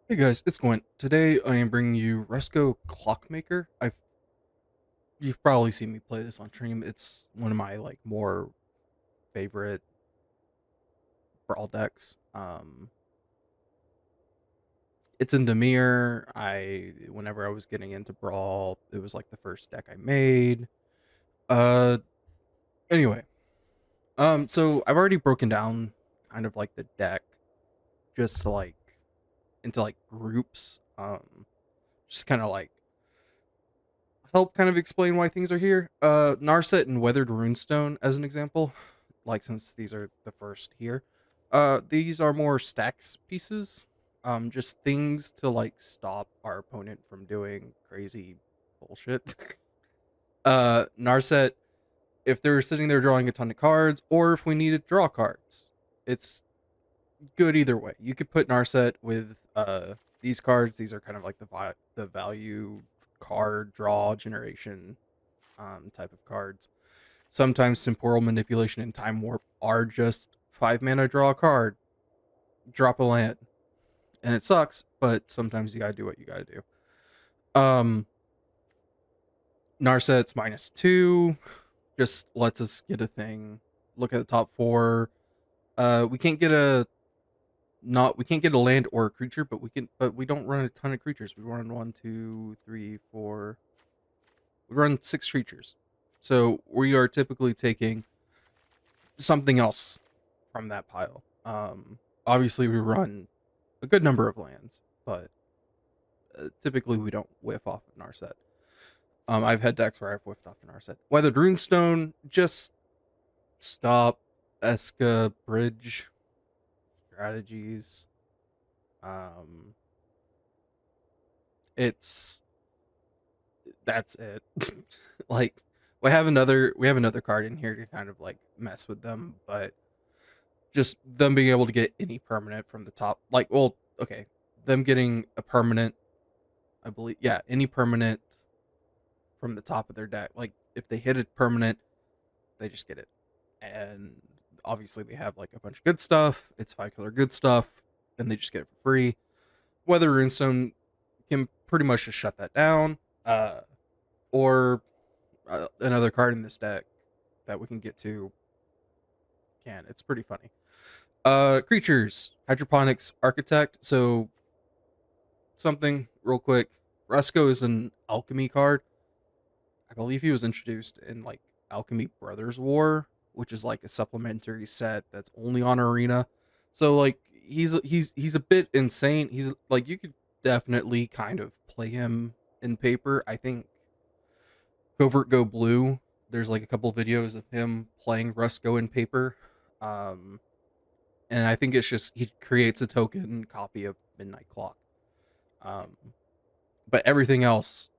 Hey guys, it's Gwent. Today I am bringing you Rusko Clockmaker. You've probably seen me play this on stream. It's one of my more favorite brawl decks. It's in Demir. Whenever I was getting into brawl, it was like the first deck I made. Uh, anyway, so I've already broken down kind of like the deck, just into groups. Just kind of help kind of explain why things are here. Narset and Weathered Runestone as an example. Since these are the first here. These are more stacks pieces. Just things to stop our opponent from doing crazy bullshit. Narset, if they're sitting there drawing a ton of cards, or if we need to draw cards. It's good either way. You could put Narset with these cards. These are kind of like the value card draw generation type of cards. Sometimes Temporal Manipulation and Time Warp are just 5 mana, draw a card, drop a land. And it sucks, but sometimes you gotta do what you gotta do. Narset's -2, just lets us get a thing. Look at the top 4. We can't get a land or a creature, but we don't run a ton of creatures. We run 1, 2, 3, 4. We run 6 creatures. So we are typically taking something else from that pile. Obviously we run a good number of lands, but typically we don't whiff off of Narset. I've had decks where I've whiffed off an Narset. Weathered Runestone, just stop Eska bridge strategies. That's it. we have another card in here to kind of mess with them, but just them being able to get any permanent from the top. Okay, them getting a permanent, I believe, yeah, any permanent from the top of their deck. Like if they hit a permanent, they just get it. And obviously they have a bunch of good stuff. It's 5-color good stuff, and they just get it for free. Weather Runestone can pretty much just shut that down. Or another card in this deck that we can get to. It's pretty funny. Creatures, Hydroponics Architect. So something real quick. Rusko is an alchemy card. I believe he was introduced in Alchemy Brothers War, which is a supplementary set that's only on Arena. So he's a bit insane. He's you could definitely kind of play him in paper. I think Covert Go Blue, there's a couple videos of him playing Rusko in paper. And I think it's just he creates a token copy of Midnight Clock. But everything else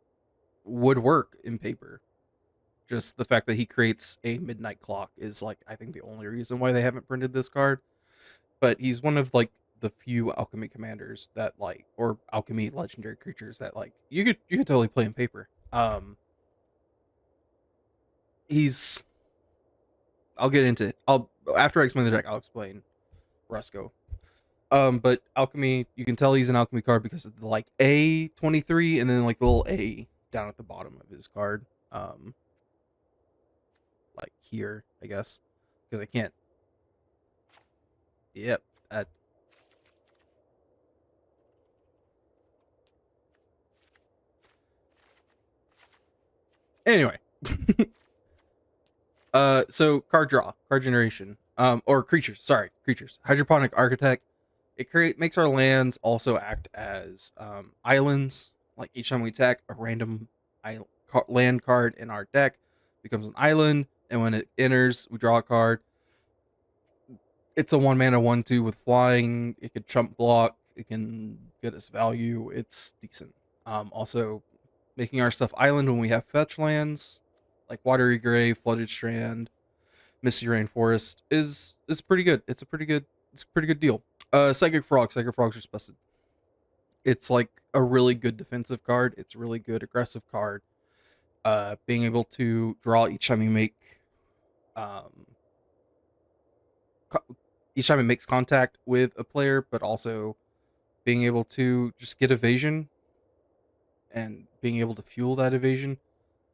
would work in paper. Just the fact that he creates a Midnight Clock is I think the only reason why they haven't printed this card. But he's one of the few alchemy commanders that or alchemy legendary creatures that you could totally play in paper. He's I'll get into after I explain the deck, I'll explain Rusko. But alchemy, you can tell he's an alchemy card because of the A23 and then the little A down at the bottom of his card. Here, I guess, because I can't. Yep, that. Anyway, so card generation, or creatures. Sorry, creatures. Hydroponic Architect. It makes our lands also act as islands. Like each time we attack, a random land card in our deck becomes an island, and when it enters, we draw a card. It's a 1-mana 1/2 with flying. It could chump block. It can get us value. It's decent. Also, making our stuff island when we have fetch lands like Watery Grave, Flooded Strand, Misty Rainforest is pretty good. It's a pretty good deal. Psychic Frogs are busted. It's a really good defensive card. It's a really good aggressive card. Being able to draw each time you make each time it makes contact with a player, but also being able to just get evasion and being able to fuel that evasion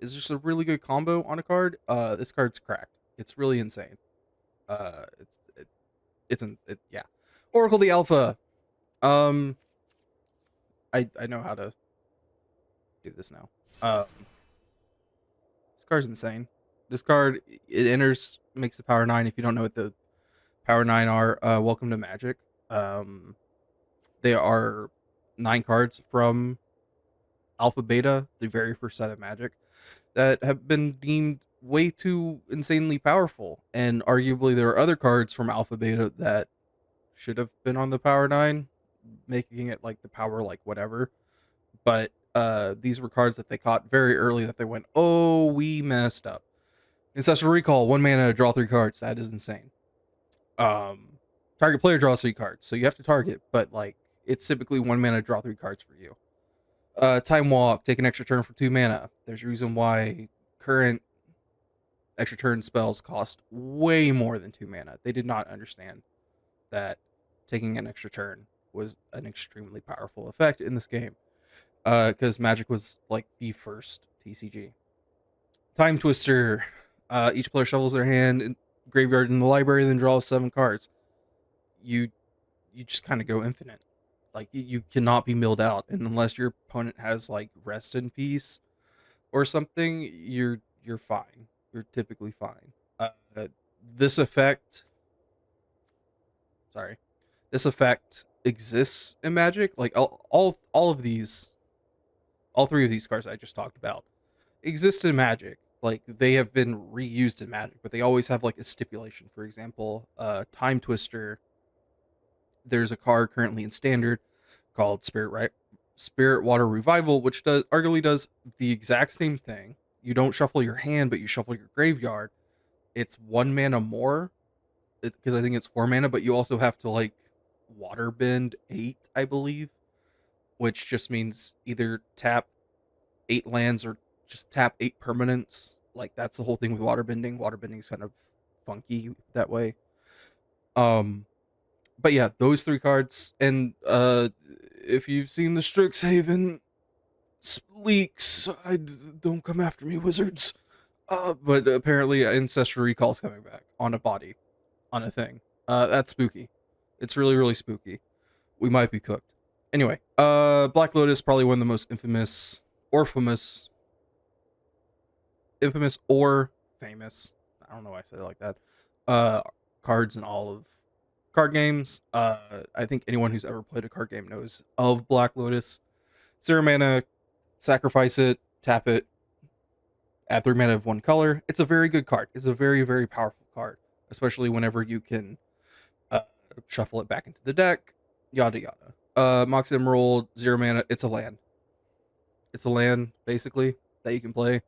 is just a really good combo on a card. This card's cracked. It's really insane. Yeah. Oracle the Alpha. Um, I know how to do this now. This card's insane. This card, it enters, makes the power 9. If you don't know what the power 9 are, welcome to Magic. They are 9 cards from Alpha Beta, the very first set of Magic, that have been deemed way too insanely powerful. And arguably there are other cards from Alpha Beta that should have been on the power 9, making it like the power like whatever. But these were cards that they caught very early that they went, oh, we messed up. Ancestral Recall, 1 mana, draw 3 cards. That is insane. Target player draws 3 cards, so you have to target, but like it's typically 1 mana, draw 3 cards for you. Time Walk, take an extra turn for 2 mana. There's a reason why current extra turn spells cost way more than 2 mana. They did not understand that taking an extra turn was an extremely powerful effect in this game. Because Magic was like the first TCG. Time Twister. Each player shovels their hand in graveyard in the library, then draws 7 cards. You just kind of go infinite. Like you cannot be milled out, and unless your opponent has like Rest in Peace or something, you're fine. You're typically fine. This effect exists in Magic. Like all of these, all 3 of these cards I just talked about exist in Magic. Like they have been reused in Magic, but they always have like a stipulation. For example, Time Twister. There's a card currently in Standard called Spirit Water Revival, which arguably does the exact same thing. You don't shuffle your hand, but you shuffle your graveyard. It's 1 mana more, because I think it's 4 mana, but you also have to like water bend 8, I believe, which just means either tap 8 lands or just tap 8 permanents. Like that's the whole thing with water bending. Water bending is kind of funky that way. But yeah, those 3 cards, and if you've seen the Strixhaven leaks, don't come after me, wizards. But apparently Ancestral Recall's coming back on a body, on a thing. That's spooky. It's really, really spooky. We might be cooked. Anyway, Black Lotus, probably one of the most infamous or famous, I don't know why I said it like that, cards in all of card games. I think anyone who's ever played a card game knows of Black Lotus. 0 mana, sacrifice it, tap it, add 3 mana of 1 color. It's a very good card. It's a very, very powerful card, especially whenever you can shuffle it back into the deck, yada yada. Mox Emerald, 0 mana, it's a land. It's a land, basically, that you can play.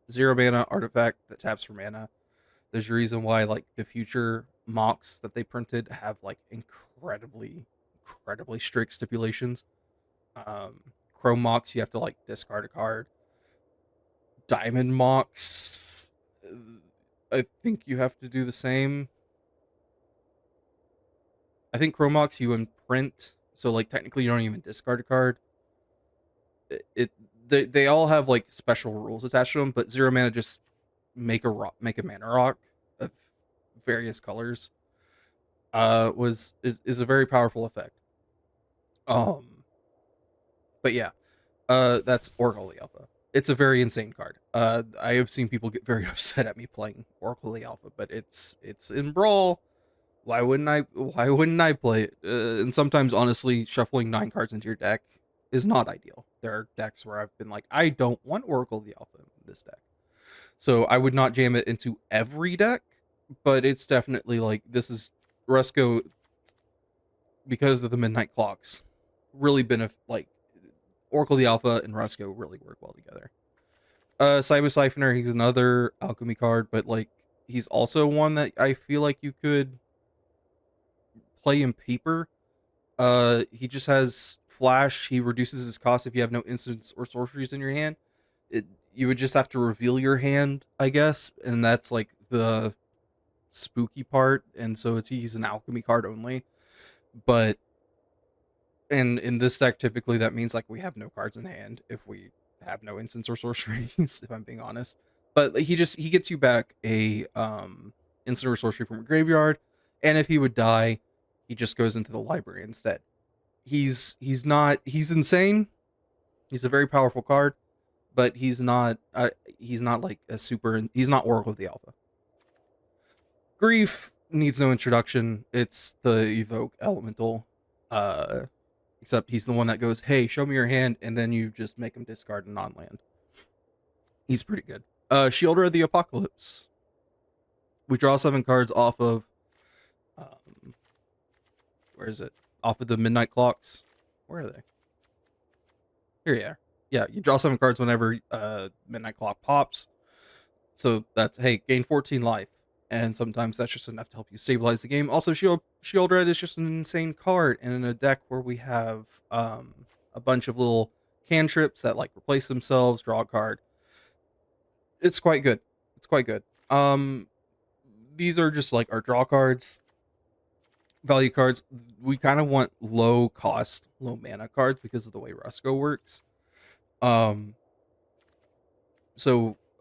0 mana artifact that taps for mana. There's a reason why like the future mocks that they printed have like incredibly strict stipulations. Chrome mocks, you have to like discard a card. Diamond mocks, I think you have to do the same. I think Chrome mocks you imprint, so like technically you don't even discard a card. They all have like special rules attached to them, but 0 mana just make a mana rock of various colors is a very powerful effect. But yeah, that's Oracle the Alpha. It's a very insane card. I have seen people get very upset at me playing Oracle the Alpha, but it's in Brawl. Why wouldn't I play it? And sometimes, honestly, shuffling 9 cards into your deck is not ideal. There are decks where I've been like, I don't want Oracle the Alpha in this deck. So I would not jam it into every deck, but it's definitely like, this is Rusko, because of the midnight clocks, really been like Oracle the Alpha and Rusko really work well together. Cyber Siphoner, he's another alchemy card, but like he's also one that I feel like you could play in paper. He just has flash. He reduces his cost if you have no instants or sorceries in your hand. You would just have to reveal your hand, I guess, and that's like the spooky part. And so he's an alchemy card only. But And in this deck, typically that means like we have no cards in hand if we have no instants or sorceries, if I'm being honest. But like, he gets you back a instant or sorcery from a graveyard, and if he would die, he just goes into the library instead. He's insane. He's a very powerful card, but he's not like a super. He's not Oracle of the Alpha. Grief needs no introduction. It's the evoke elemental. Uh, Except he's the one that goes, "Hey, show me your hand," and then you just make him discard a non-land. He's pretty good. Shielder of the Apocalypse. We draw 7 cards off of, um, where is it? Off of the Midnight Clocks. Where are they? Here you are. Yeah, you draw 7 cards whenever Midnight Clock pops. So that's, hey, gain 14 life. And sometimes that's just enough to help you stabilize the game. Also, Shield Red is just an insane card. And in a deck where we have a bunch of little cantrips that like replace themselves, draw a card, it's quite good. It's quite good. These are just like our draw cards, value cards. We kind of want low cost, low mana cards because of the way Rusko works. So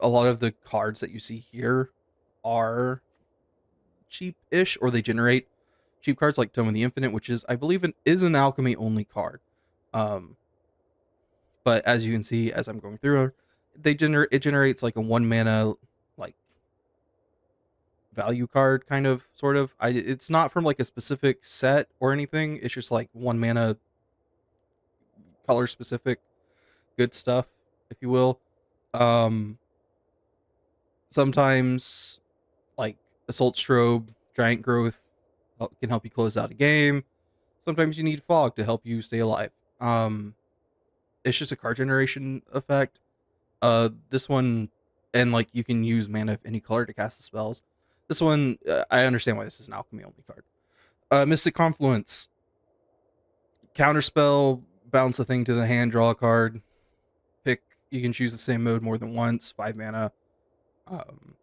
a lot of the cards that you see here are cheap-ish, or they generate cheap cards like Tome of the Infinite, which is, I believe, is an alchemy only card. But as you can see, as I'm going through, it generates like a 1 mana like value card, kind of, sort of. It's not from like a specific set or anything. It's just like 1 mana color specific good stuff, if you will. Sometimes like Assault Strobe, Giant Growth can help you close out a game. Sometimes you need Fog to help you stay alive. It's just a card generation effect. This one, and like you can use mana of any color to cast the spells. This one, I understand why this is an alchemy only card. Mystic Confluence, counterspell, bounce a thing to the hand, draw a card. You can choose the same mode more than once. 5 mana.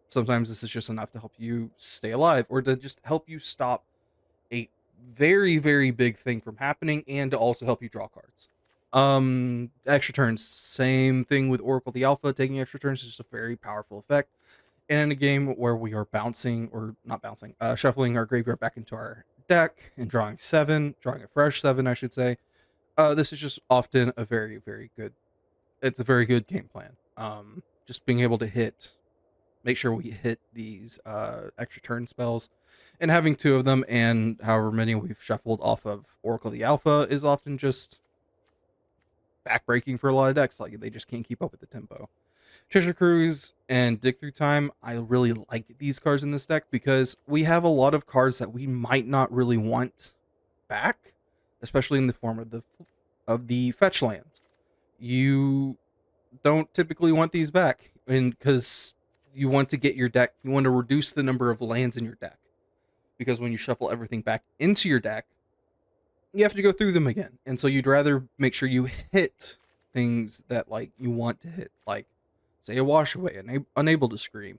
Sometimes this is just enough to help you stay alive, or to just help you stop a very, very big thing from happening, and to also help you draw cards. Extra turns, same thing with Oracle the Alpha. Taking extra turns is just a very powerful effect. And in a game where we are shuffling our graveyard back into our deck and drawing a fresh 7, I should say. This is just often a very, very good. It's a very good game plan. Just being able to make sure we hit these extra turn spells, and having 2 of them, and however many we've shuffled off of Oracle the Alpha, is often just backbreaking for a lot of decks. Like, they just can't keep up with the tempo. Treasure Cruise and Dig Through Time, I really like these cards in this deck because we have a lot of cards that we might not really want back, especially in the form of the fetch lands. You don't typically want these back, and because you want to get your deck, you want to reduce the number of lands in your deck, because when you shuffle everything back into your deck, you have to go through them again. And so you'd rather make sure you hit things that like you want to hit, like say a Wash Away, Unable to Scream,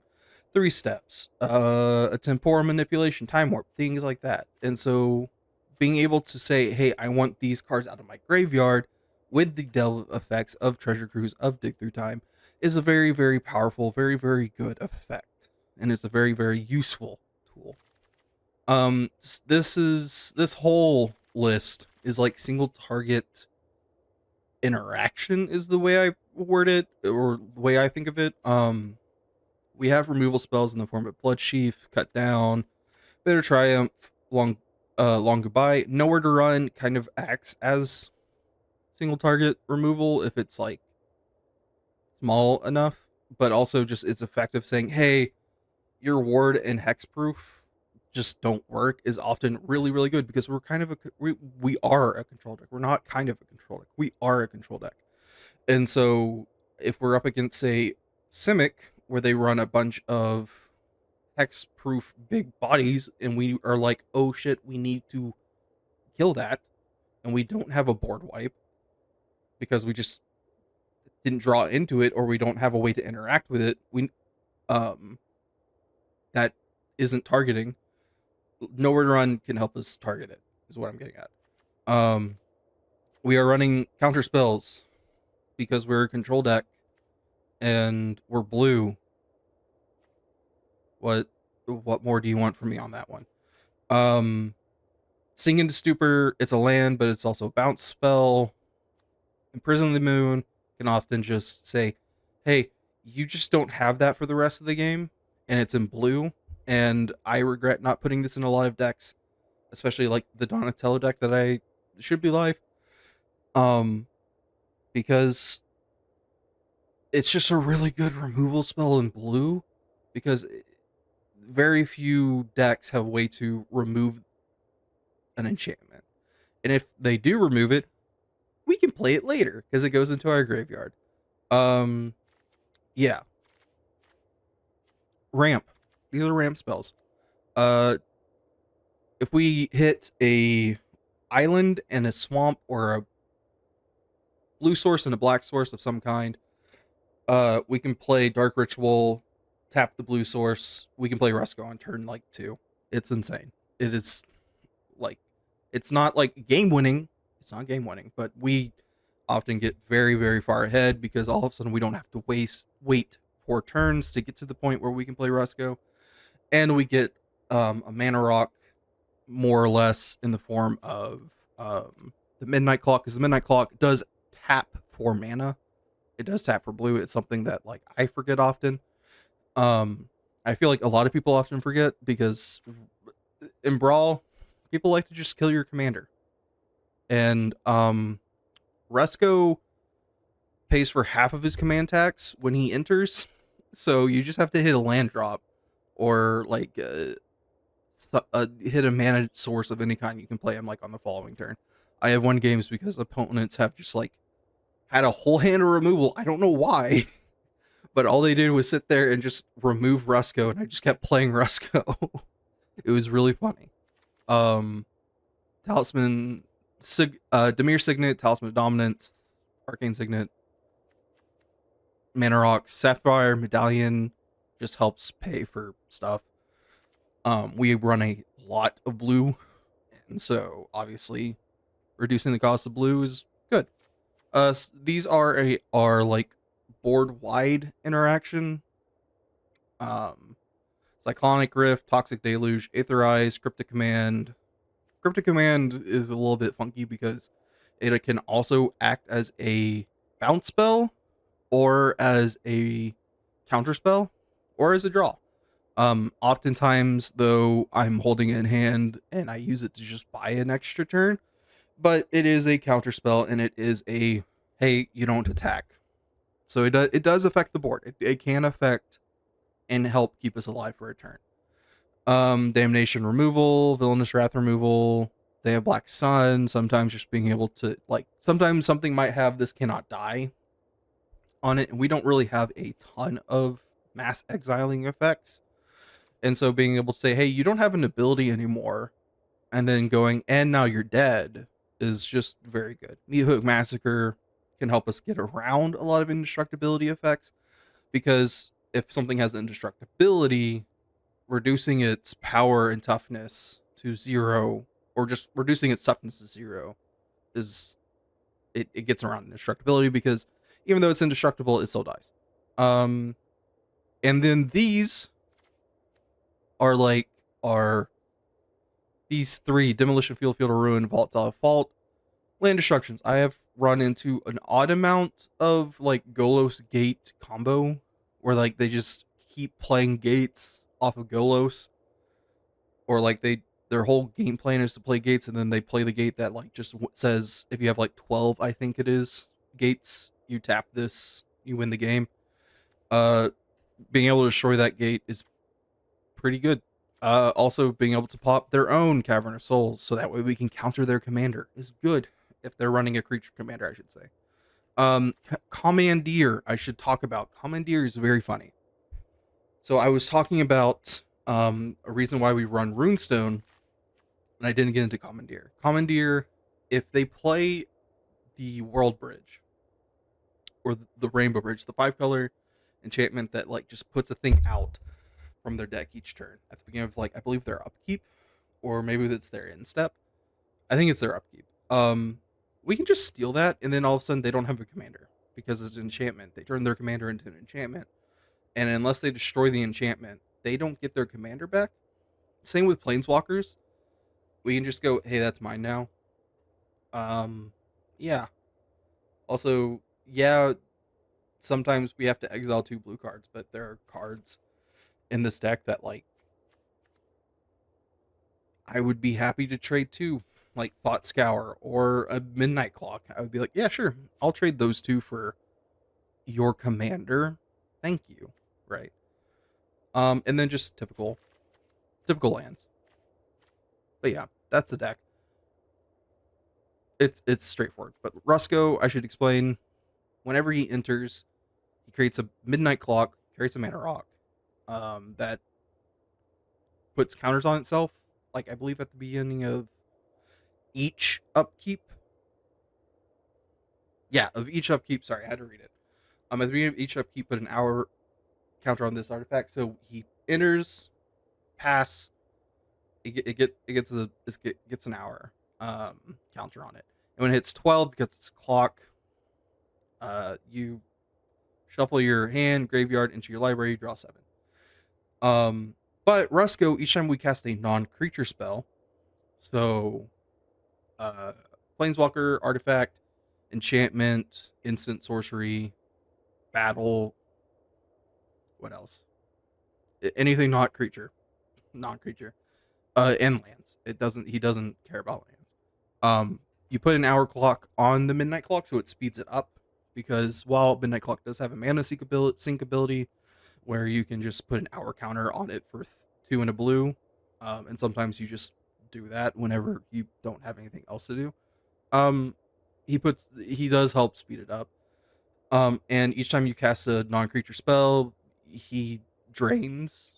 3 Steps, a Temporal Manipulation, Time Warp, things like that. And so being able to say, hey, I want these cards out of my graveyard with the delve effects of Treasure Cruise, of Dig Through Time, is a very, very powerful, very, very good effect. And it's a very, very useful tool. This whole list is like single target interaction is the way I word it, or the way I think of it. We have removal spells in the form of Blood Sheaf, Cut Down, Bitter Triumph, Long Goodbye. Nowhere to Run kind of acts as single target removal if it's like small enough, but also just it's effective saying, hey, your ward and hexproof just don't work, is often really, really good, because we're kind of we are a control deck. We're not kind of a control deck. We are a control deck. And so if we're up against, say, Simic, where they run a bunch of hexproof big bodies, and we are like, oh shit, we need to kill that, and we don't have a board wipe because we just didn't draw into it, or we don't have a way to interact with it, that isn't targeting. Nowhere to Run can help us target it, is what I'm getting at. We are running counter spells because we're a control deck and we're blue. What more do you want from me on that one? Sink into Stupor, it's a land, but it's also a bounce spell. Imprison the Moon can often just say, hey, you just don't have that for the rest of the game, and it's in blue, and I regret not putting this in a lot of decks, especially like the Donatello deck that I should be live. Because it's just a really good removal spell in blue, because very few decks have a way to remove an enchantment. And if they do remove it, we can play it later because it goes into our graveyard. Yeah. Ramp. These are ramp spells. If we hit a island and a swamp or a blue source and a black source of some kind, we can play Dark Ritual, tap the blue source. We can play Rusko on turn like 2. It's insane. It is like, it's not like game winning. It's not game winning, but we often get very, very far ahead because all of a sudden we don't have to wait 4 turns to get to the point where we can play Rusko. And we get a mana rock more or less in the form of the Midnight Clock, because the Midnight Clock does tap for mana. It does tap for blue. It's something that like I forget often. I feel like a lot of people often forget because in Brawl, people like to just kill your commander. And Rusko pays for half of his command tax when he enters, so you just have to hit a land drop or like hit a mana source of any kind. You can play him like on the following turn. I have won games because opponents have just like had a whole hand of removal. I don't know why, but all they did was sit there and just remove Rusko, and I just kept playing Rusko. It was really funny. Talisman, Dimir Signet, Talisman of Dominance, Arcane Signet, Mana Rocks, Sapphire, Medallion just helps pay for stuff. We run a lot of blue, and so obviously reducing the cost of blue is good. These are like board wide interaction. Cyclonic Rift, Toxic Deluge, Aetherize, Cryptic Command. Cryptic Command is a little bit funky because it can also act as a bounce spell, or as a counter spell, or as a draw. Oftentimes, though, I'm holding it in hand and I use it to just buy an extra turn, but it is a counter spell and it is a, hey, you don't attack. So it does affect the board. It can affect and help keep us alive for a turn. Damnation removal, Villainous Wrath removal. They have Black Sun. Sometimes just being able to, like, sometimes something might have this cannot die on it, and we don't really have a ton of mass exiling effects. And so being able to say, hey, you don't have an ability anymore, and then going, and now you're dead, is just very good. Meat Hook Massacre can help us get around a lot of indestructibility effects, because if something has indestructibility, reducing its power and toughness to 0, or just reducing its toughness to 0, is it gets around indestructibility, because even though it's indestructible, it still dies. And then these are these 3: Demolition Field, Field of Ruin, Volatile Fault, Land Destructions. I have run into an odd amount of like Golos Gate combo where like they just keep playing gates off of Golos, or like their whole game plan is to play gates, and then they play the gate that like just says if you have like 12, I think it is, gates, you tap this, you win the game. Being able to destroy that gate is pretty good. Also being able to pop their own Cavern of Souls, so that way we can counter their commander, is good if they're running a creature commander, I should say. Commandeer, I should talk about. Commandeer is very funny. So I was talking about a reason why we run Runestone, and I didn't get into Commandeer. Commandeer, if they play the World Bridge, or the Rainbow Bridge, the 5-color enchantment that like just puts a thing out from their deck each turn at the beginning of, like, I believe their upkeep, or maybe it's their instep. I think it's their upkeep. we can just steal that, and then all of a sudden they don't have a commander because it's an enchantment. They turn their commander into an enchantment, and unless they destroy the enchantment, they don't get their commander back. Same with planeswalkers. We can just go, hey, that's mine now. Yeah. Also, yeah, sometimes we have to exile 2 blue cards, but there are cards in this deck that, like, I would be happy to trade too, like Thought Scour or a Midnight Clock. I would be like, yeah, sure, I'll trade those 2 for your commander. Thank you. Right. And then just typical lands. But yeah, that's the deck. It's straightforward. But Rusko, I should explain, whenever he enters, he creates a Midnight Clock, creates a mana rock, that puts counters on itself, like I believe at the beginning of each upkeep. Yeah, of each upkeep. Sorry, I had to read it. At the beginning of each upkeep, put an hour counter on this artifact. So he enters, pass. It gets an hour counter on it, and when it hits 12, because it's a clock, you shuffle your hand, graveyard into your library, draw 7. But Rusko, each time we cast a non-creature spell, so planeswalker, artifact, enchantment, instant sorcery, battle, what else? Anything not creature, non-creature, and lands. He doesn't care about lands. You put an hour clock on the Midnight Clock, so it speeds it up, because while Midnight Clock does have a mana sync ability, where you can just put an hour counter on it for 2 and a blue, and sometimes you just do that whenever you don't have anything else to do. He does help speed it up. And each time you cast a non-creature spell, he drains.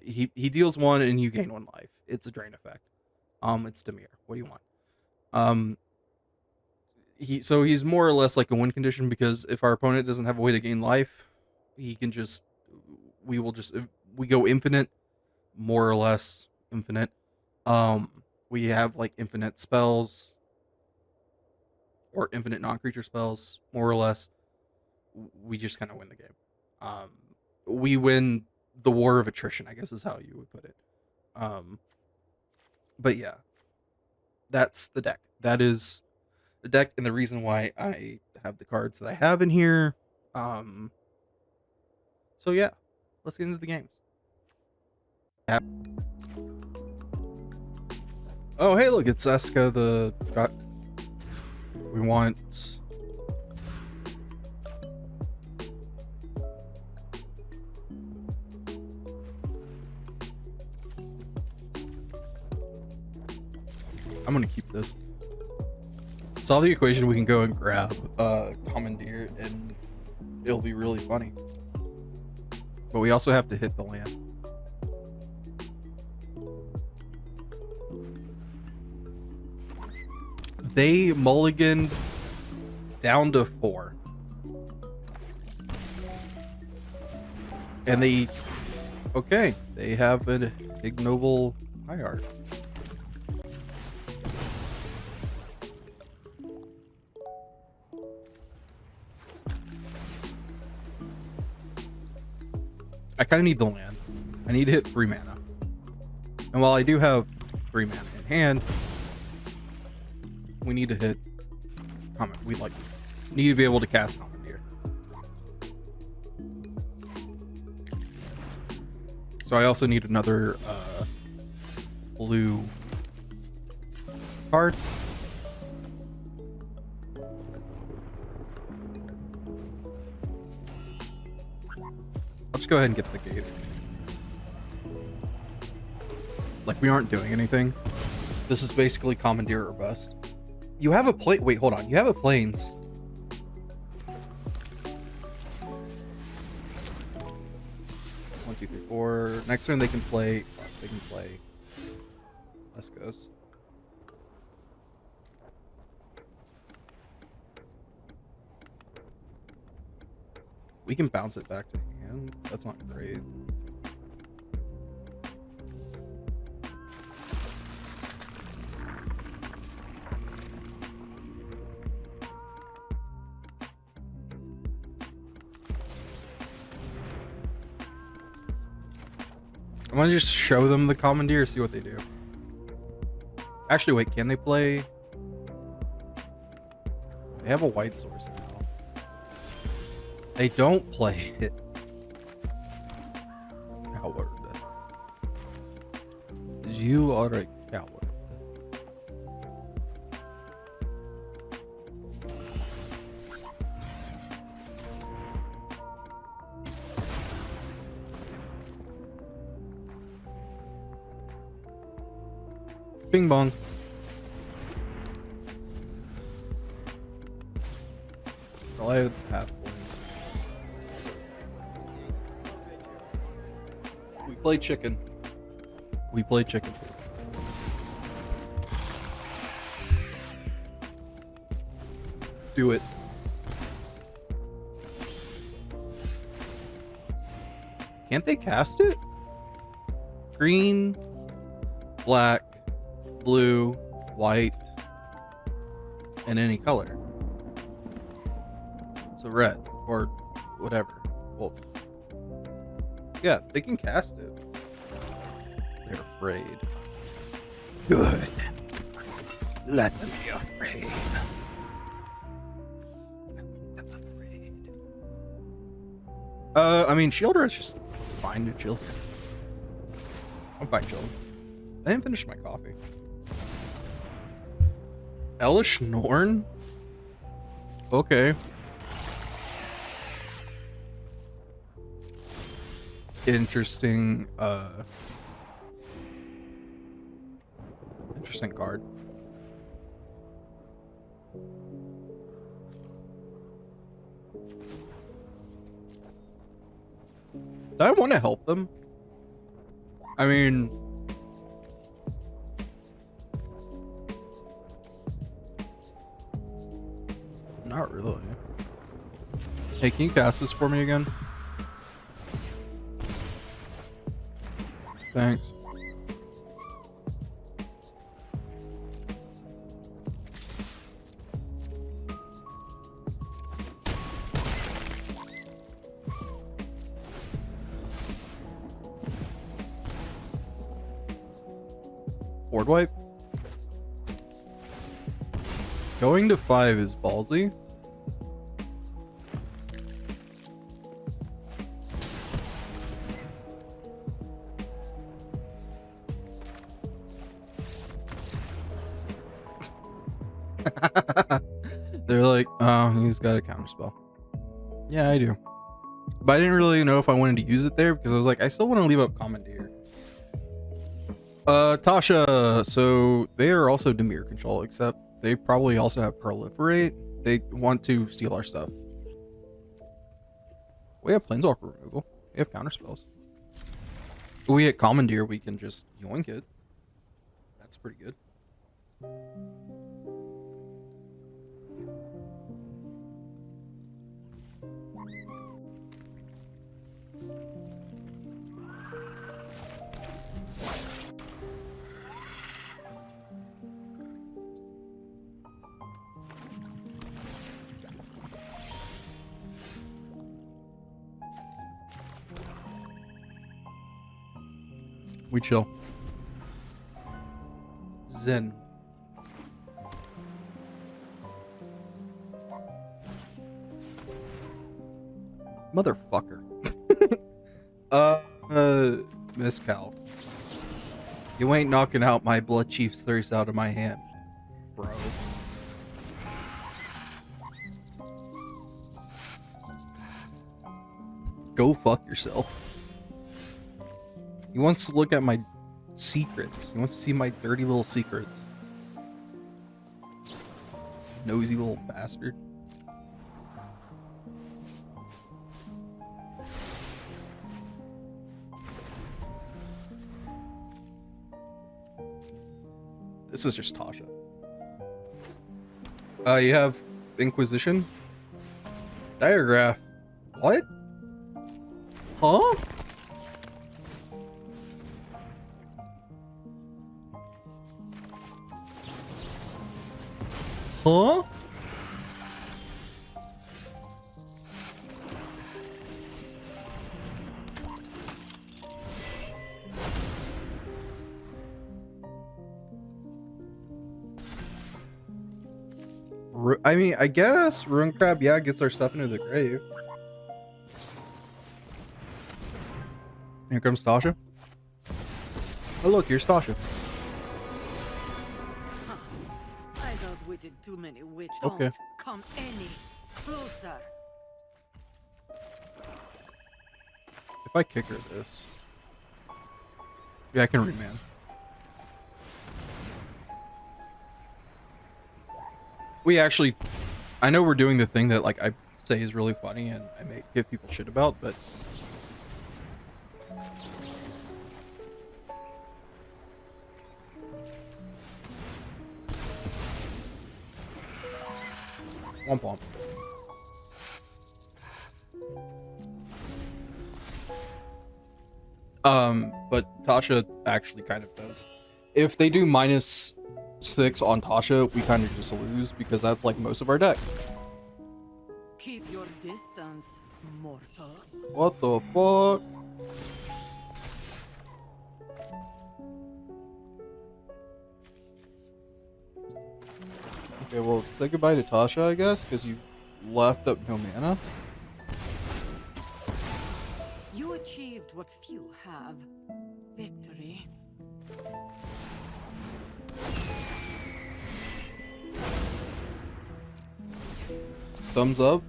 He deals 1 and you gain 1 life. It's a drain effect. It's Demir. What do you want? He's more or less like a win condition, because if our opponent doesn't have a way to gain life, we go infinite, more or less infinite. We have like infinite spells or infinite non-creature spells, more or less. We just kind of win the game. We win the war of attrition, I guess is how you would put it. But yeah, that's the deck. That is the deck, and the reason why I have the cards that I have in here. So yeah, let's get into the games. Oh, hey, look, it's Eska the God. We want... I'm gonna keep this. Solve the equation, we can go and grab Commandeer, and it'll be really funny. But we also have to hit the land. They mulliganed down to 4. And they have an ignoble high art. I kind of need the land. I need to hit 3 mana. And while I do have 3 mana in hand, we need to hit we need to be able to cast Commandeer. So I also need another blue card. I'll just go ahead and get the gate. Like, we aren't doing anything. This is basically Commandeer or bust. You have a plate. Wait, hold on. You have a plains. One, two, three, four. Next turn they can play. They can play. Let's go. We can bounce it back to hand. That's not great. I'm gonna just show them the commandeer, see what they do. Actually, wait, can they play? They have a white source now. They don't play it. Coward. You are a coward. Bing bong. Well, I have one. We play chicken. We play chicken. Do it. Can't they cast it? Green, black, blue, white, and any color. So red or whatever. Well, yeah, they can cast it. They're afraid. Good. Let them be afraid. Let them afraid. I mean, Shielder is just fine to chill here. I'm fine chilling. I didn't finish my coffee. Elish Norn? Okay. Interesting, interesting card. Do I want to help them? I mean, not really. Hey, can you cast this for me again? Thanks. Board wipe. Going to 5 is ballsy. They're like, oh, he's got a counterspell. Yeah, I do. But I didn't really know if I wanted to use it there because I was like, I still want to leave up Commandeer. Tasha, so they are also Dimir control, except they probably also have Proliferate. They want to steal our stuff. We have Planeswalker removal. We have counterspells. If we hit Commandeer, we can just yoink it. That's pretty good. We chill. Zen. Motherfucker. Miss Cal. You ain't knocking out my Blood Chief's thirst out of my hand, bro. Go fuck yourself. He wants to look at my secrets. He wants to see my dirty little secrets. Nosy little bastard. This is just Tasha. You have Inquisition. Diagraph. What? Huh? Huh? I mean, I guess Ruin Crab, yeah, gets our stuff into the grave. Here comes Tasha. Oh look, here's Tasha. I thought we did too many witch. Okay. Don't come any closer. If I kick her this. Yeah, I can remand. We actually, I know we're doing the thing that like I say is really funny and I may give people shit about, but womp womp. But Tasha actually kind of does. If they do -6 on Tasha, we kind of just lose because that's like most of our deck. Keep your distance, mortals. What the fuck? Okay, well, say goodbye to Tasha, I guess, because you left up no mana. You achieved what few have. Victory. Thumbs up.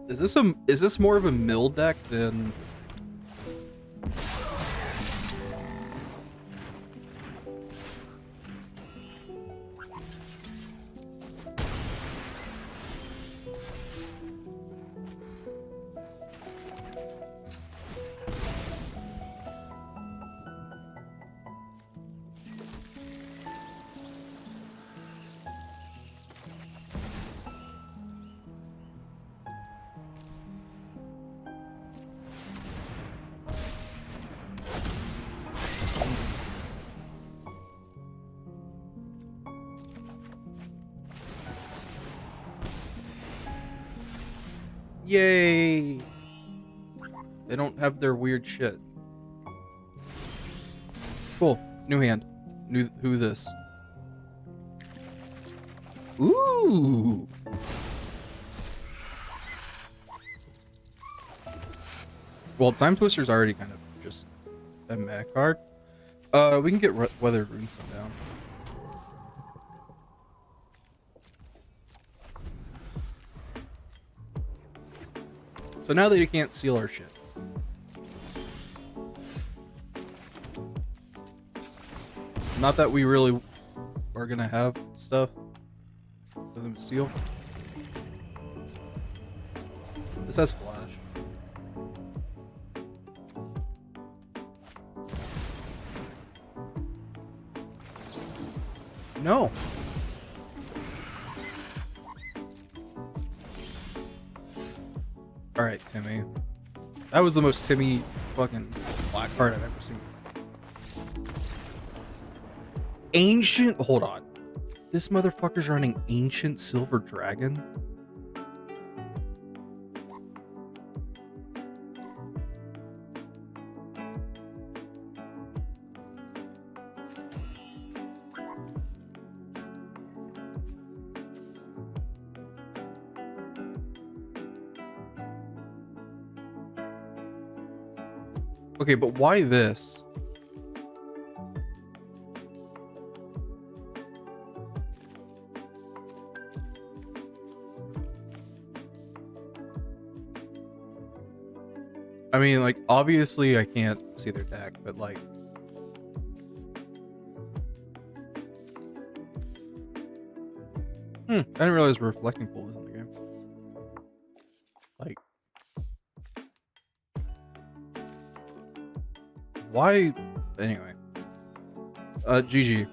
Is this more of a mill deck than Yay! They don't have their weird shit. Cool. New hand. New who this? Ooh. Well, Time Twister's already kind of just a meh card. We can get Weathered Runestone down. So now that you can't steal our shit. Not that we really are gonna have stuff for them to steal. This has flash. No. Alright, Timmy. That was the most Timmy fucking black card I've ever seen. Ancient. Hold on. This motherfucker's running Ancient Silver Dragon? Okay, but why this? I mean, like, obviously I can't see their deck, but like... I didn't realize Reflecting Pool was in the game. Like... Why? Anyway. GG.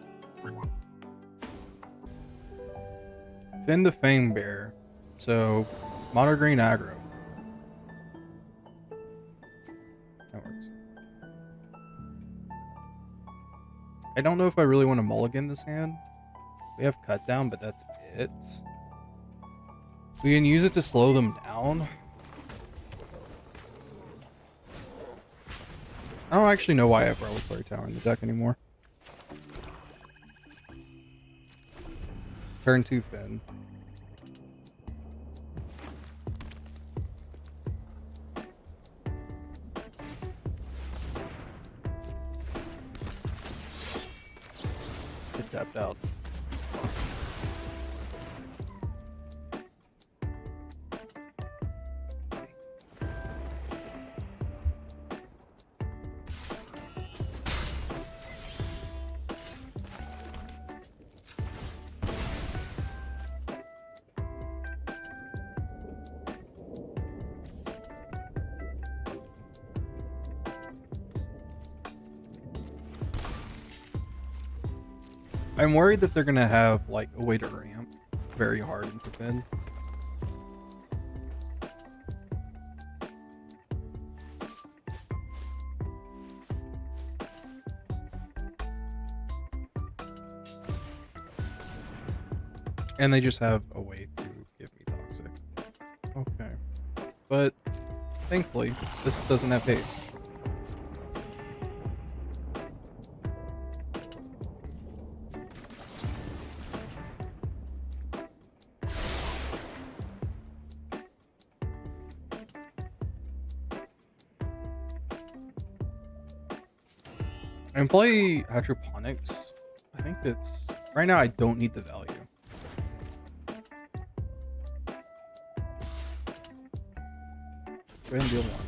Finn the Fang Bear. So, mono green aggro. That works. I don't know if I really want to mulligan this hand. We have cut down, but that's it. We can use it to slow them down. I don't actually know why I have Revelatory Tower in the deck anymore. Turn 2 Finn. Get tapped out. I'm worried that they're gonna have like a way to ramp very hard into Finn. And they just have a way to give me toxic. Okay. But thankfully, this doesn't have haste. And play hydroponics. I think it's right now I don't need the value. Go ahead and deal one.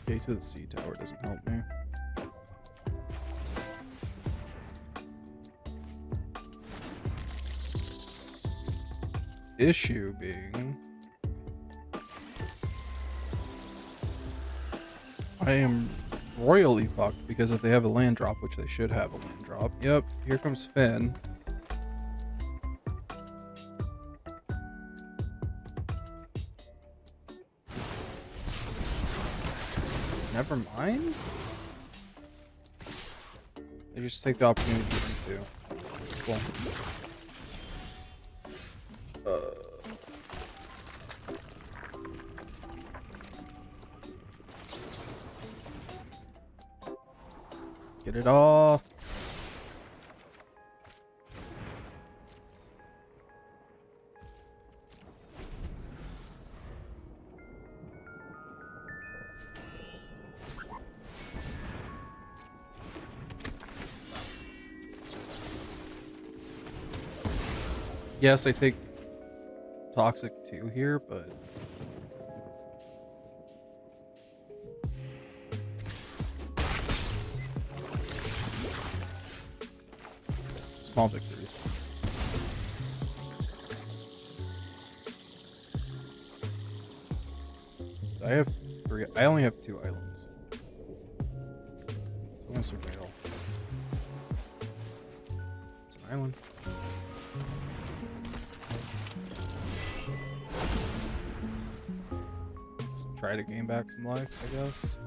Okay, to the C tower doesn't help me. Issue being I am royally fucked because if they have a land drop, which they should have a land drop. Yep, here comes Finn. Never mind. They just take the opportunity to get me too. Cool. Get it off. Yes, I take toxic 2 here, but small victories. I have 3. I only have 2 islands. So I'm gonna surveil. It's an island. Let's try to gain back some life, I guess.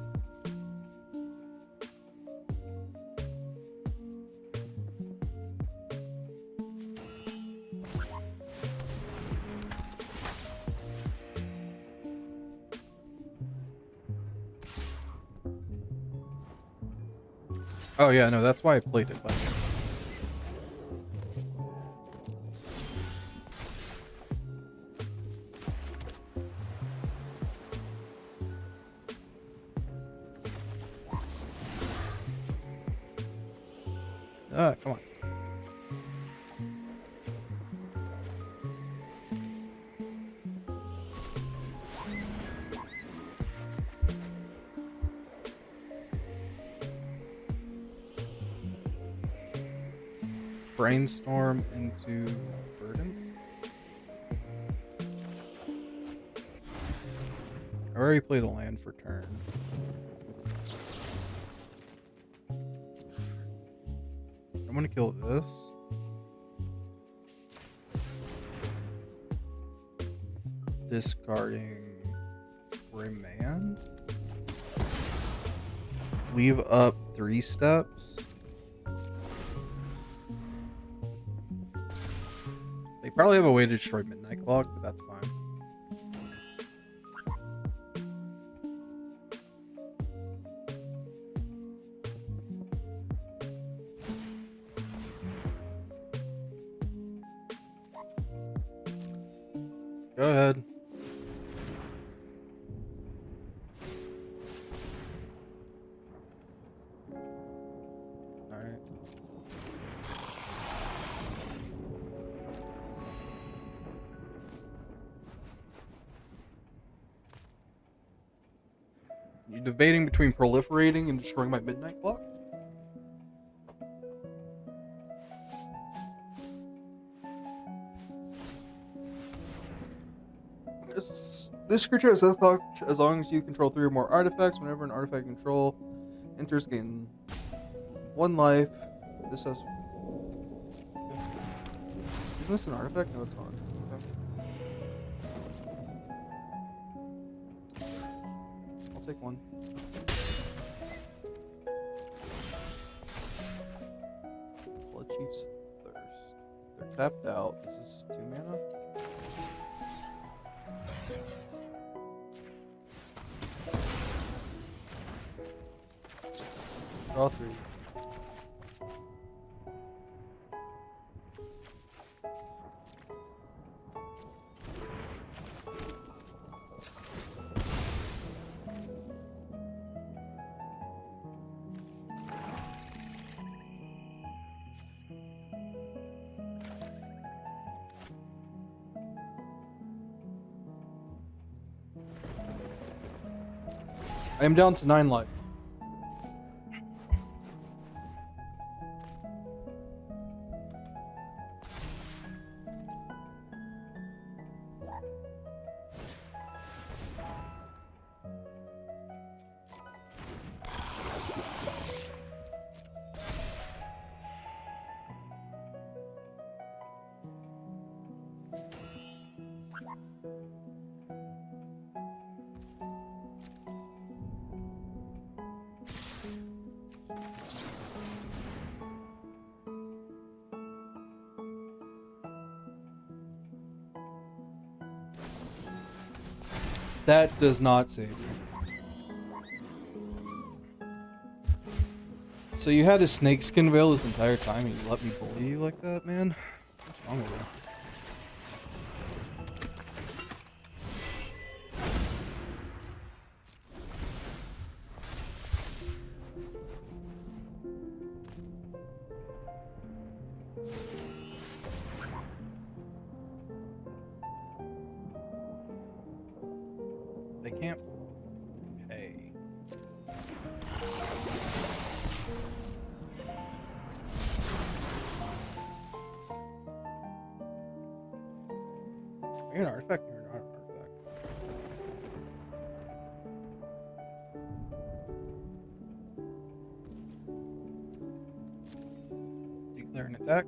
Oh yeah, no, that's why I played it. But come on. Brainstorm into Verdant. I already played a land for turn. I'm gonna kill this. Discarding Remand. Leave up 3 steps. They probably have a way to destroy Midnight Clock, but that's fine. Go ahead. Alright. You debating between proliferating and destroying my midnight clock? This creature has a thought as long as you control 3 or more artifacts. Whenever an artifact control enters, gain 1 life. This has. Okay. Isn't this an artifact? No, it's not. Okay. I'll take 1. Blood Chief's Thirst. They're tapped out. This is 2 mana. Draw 3. I am down to 9 life. That does not save me. So you had a snakeskin veil this entire time and you let me bully you like that, man? What's wrong with you? They can't pay. Are you an artifact? You're not an artifact. Declare an attack.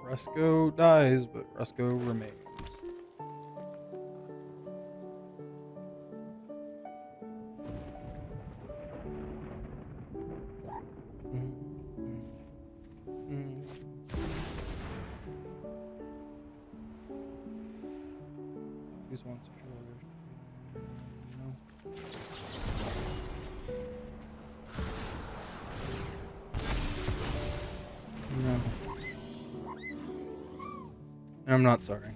Rusko dies, but Rusko remains. Use one to no. No. I'm not sorry.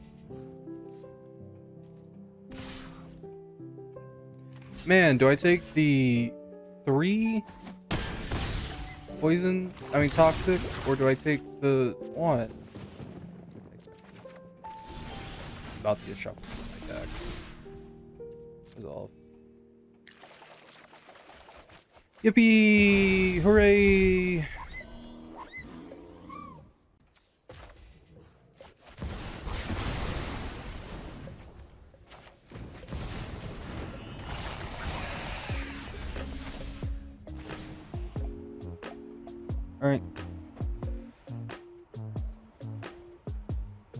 Man, do I take the 3 poison? I mean toxic, or do I take the 1? About to get shuffled in my deck. Resolve. Yippee! Hooray!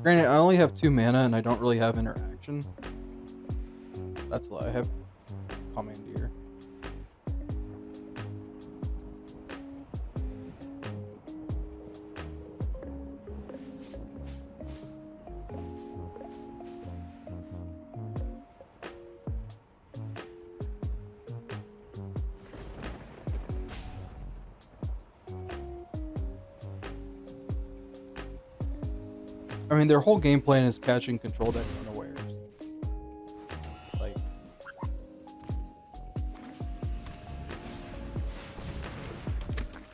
Granted, I only have 2 mana and I don't really have interaction. That's a lie. I have Commandeer. I mean, their whole game plan is catching control deck unawares. Like,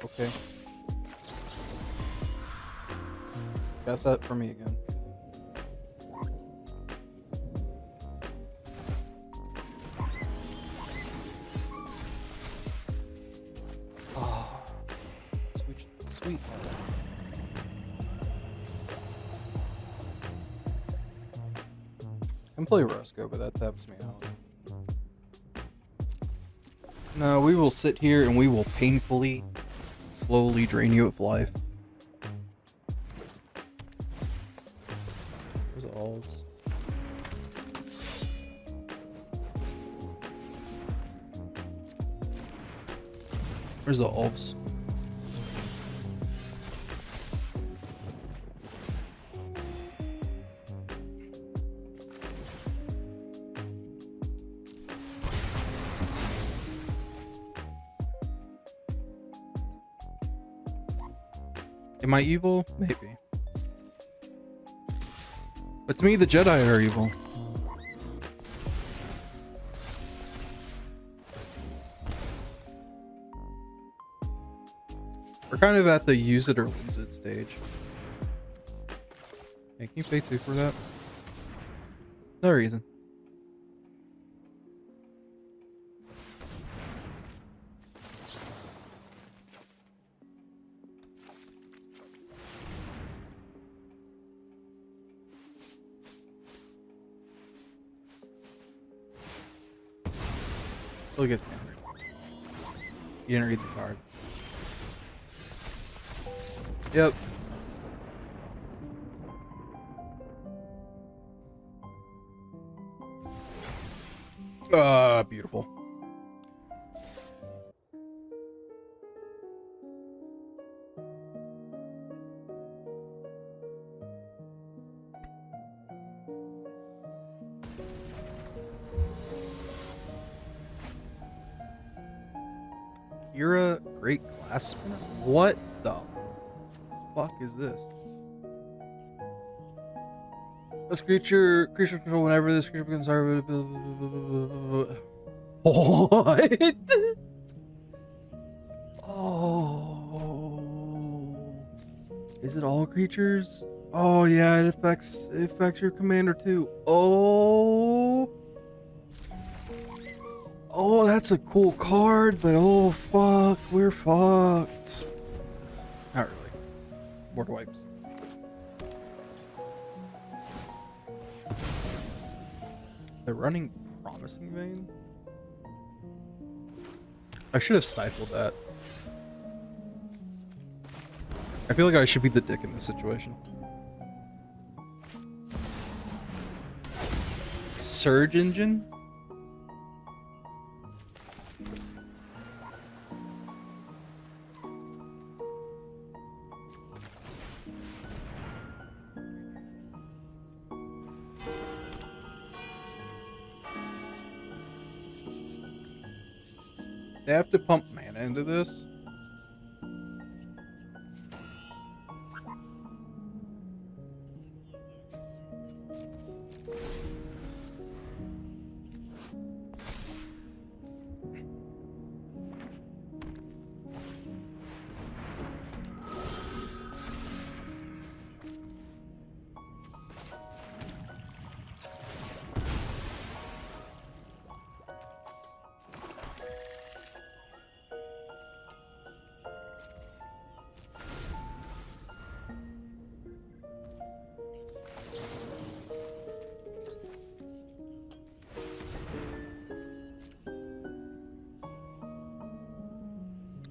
okay. Guess that for me again. Oh, sweet, sweet. I can play Rusko, but that taps me out. No, we will sit here and we will painfully, slowly drain you of life. Where's the olives? Where's the olives? Am I evil? Maybe. But to me, the Jedi are evil. We're kind of at the use it or lose it stage. Hey, can you pay 2 for that? No reason. Still gets hammered. You didn't read the card. Yep. Beautiful. Kira, Great Glass Spinner? What the fuck is this? This creature control whenever this creature becomes hard. What? Oh, is it all creatures? Oh yeah, it affects your commander too. Oh, that's a cool card, but oh fuck, we're fucked. Not really. Board wipes. They're running Promising Vein? I should have stifled that. I feel like I should be the dick in this situation. Surge Engine? They have to pump mana into this.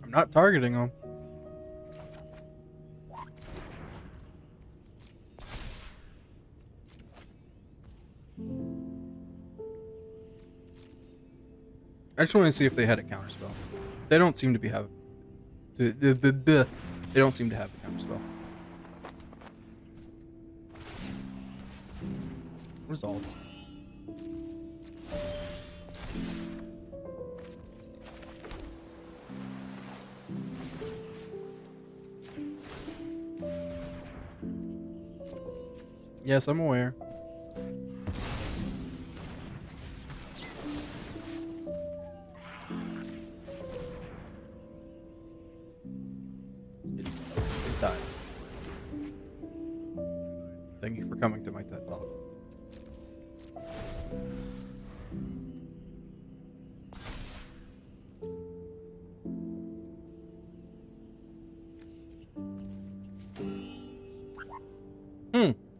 I'm not targeting them. I just want to see if they had a counterspell. They don't seem to be have. They don't seem to have a counterspell. Resolves. Yes, I'm aware. It dies. Thank you for coming to my TED Talk.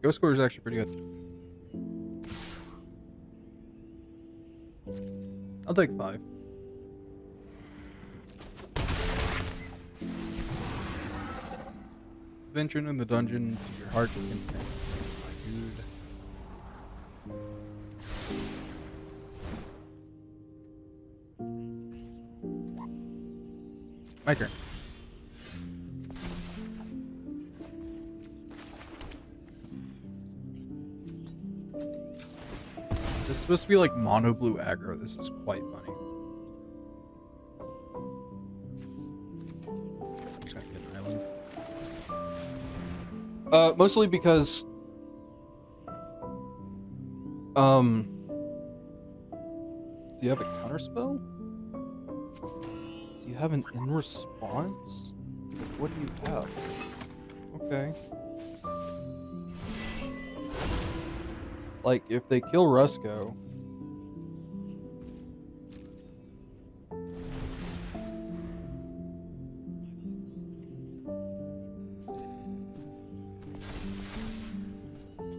Ghost score is actually pretty good. I'll take 5. Venturing in the dungeon to your heart's content, my dude. My turn. This is supposed to be like mono blue aggro. This is quite funny. I'm just gonna get an island. Mostly because do you have a counterspell? Do you have an in response? What do you have? Okay. Like, if they kill Rusko...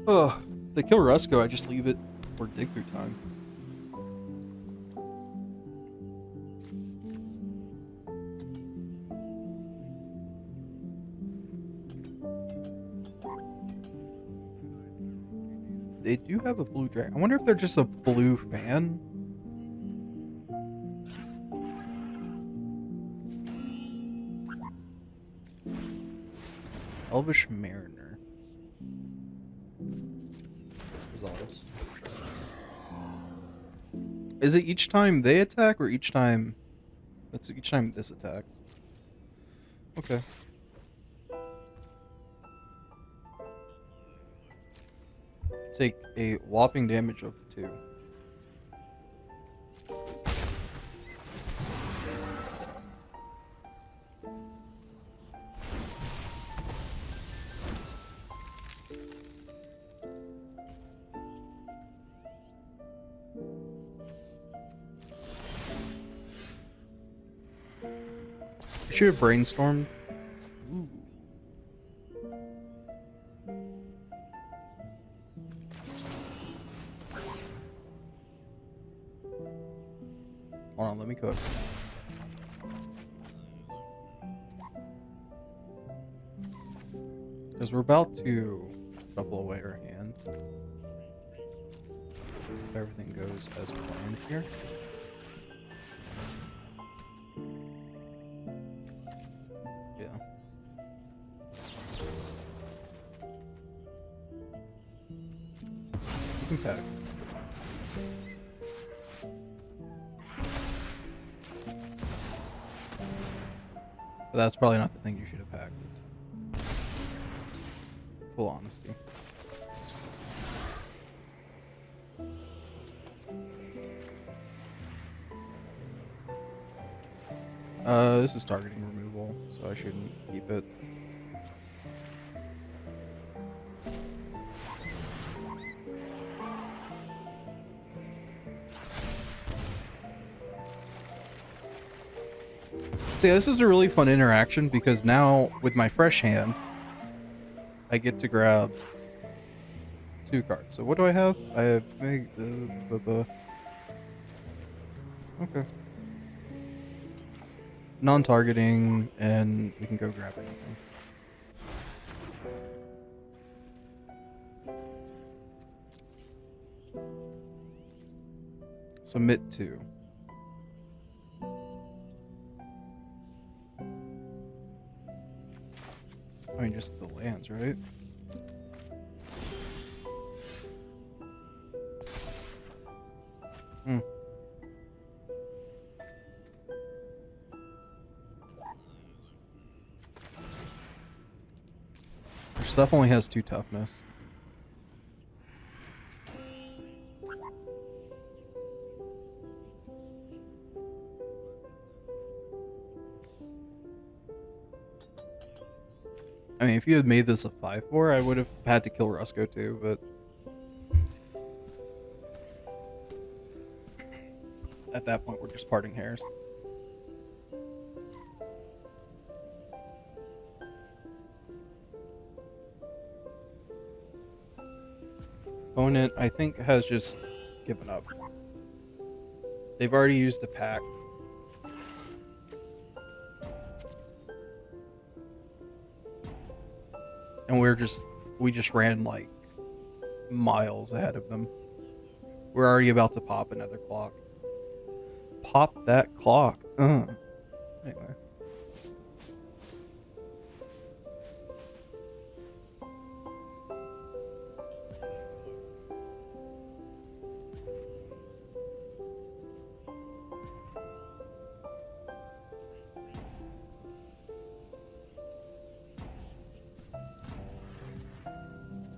Ugh. If they kill Rusko, I just leave it for dig through time. They do have a blue dragon. I wonder if they're just a blue fan. Elvish Mariner. Resolves. Is it each time they attack or each time... That's each time this attacks. Okay. Take a whopping damage of 2. I should have brainstormed. Ooh. Hold on, let me cook. Because we're about to shuffle away our hand. If everything goes as planned here. Yeah. You can pack. But that's probably not the thing you should have packed. Full honesty. This is targeting removal, so I shouldn't keep it. So yeah, this is a really fun interaction because now with my fresh hand, I get to grab 2 cards. So what do I have? I have okay. Non-targeting, and we can go grab anything. Submit 2. just the lands, right? Hmm. Their stuff only has 2 toughness. I mean, if you had made this a 5/4, I would have had to kill Rusko too, but at that point, we're just parting hairs. Opponent, I think, has just given up. They've already used a pact. And we just ran like miles ahead of them. We're already about to pop another clock. Pop that clock. Anyway.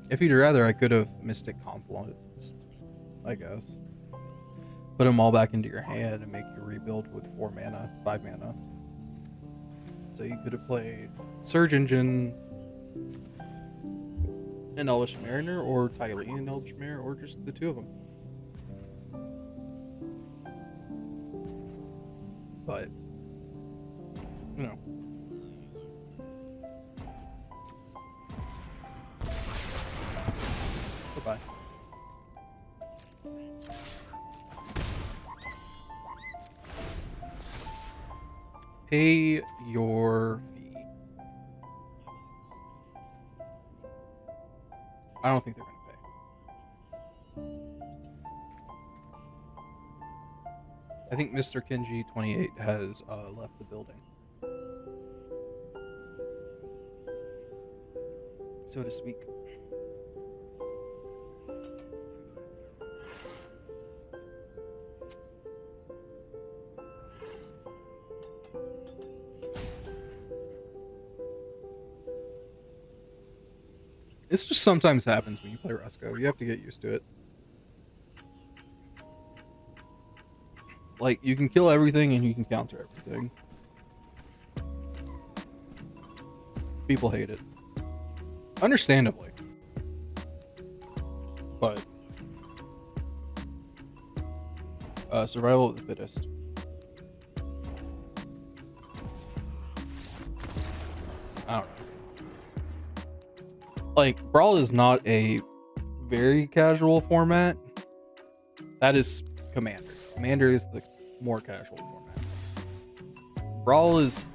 If you'd rather, I could have Mystic Confluence, I guess. Put them all back into your hand and make you rebuild with 4 mana, 5 mana. So you could have played Surge Engine and Elvish Mariner, or Tylee and Elvish Mariner, or just the 2 of them. But, you know. Goodbye. Pay your fee. I don't think they're going to pay. I think Mr. Kenji 28 has left the building, so to speak. This just sometimes happens when you play Rusko. You have to get used to it. Like, you can kill everything and you can counter everything. People hate it. Understandably. But survival of the fittest. I don't know. Like, Brawl is not a very casual format. That is Commander. Commander is the more casual format. Brawl is...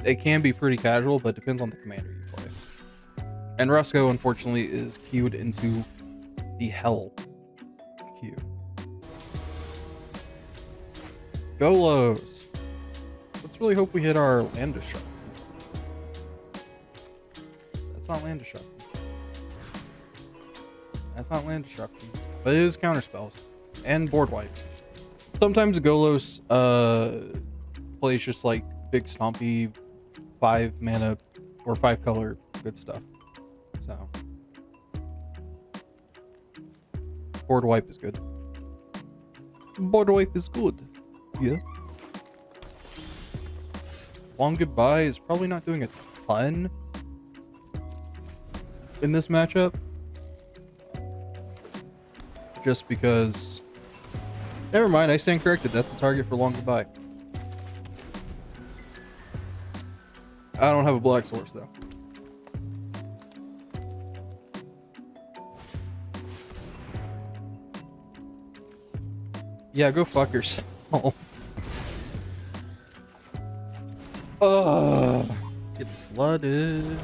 It can be pretty casual, but depends on the commander you play. And Rusko, unfortunately, is queued into the hell queue. Golos! Let's really hope we hit our land destruction. That's not land destruction. That's not land destruction. But it is counterspells. And board wipes. Sometimes Golos plays just like big stompy 5 mana or 5 color good stuff. So board wipe is good. Board wipe is good. Yeah. Long Goodbye is probably not doing a ton in this matchup. Just because... Never mind, I stand corrected. That's a target for Long Goodbye. I don't have a black source, though. Yeah, go fuck yourself. Get flooded.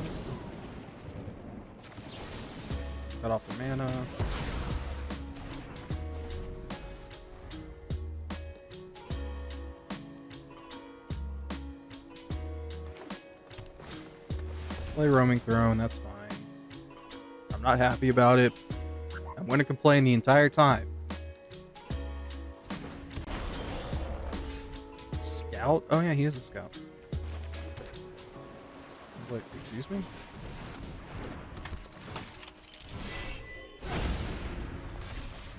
Cut off the mana. Play Roaming Throne, that's fine. I'm not happy about it. I'm going to complain the entire time. Scout? Oh yeah, he is a scout. He's like, excuse me?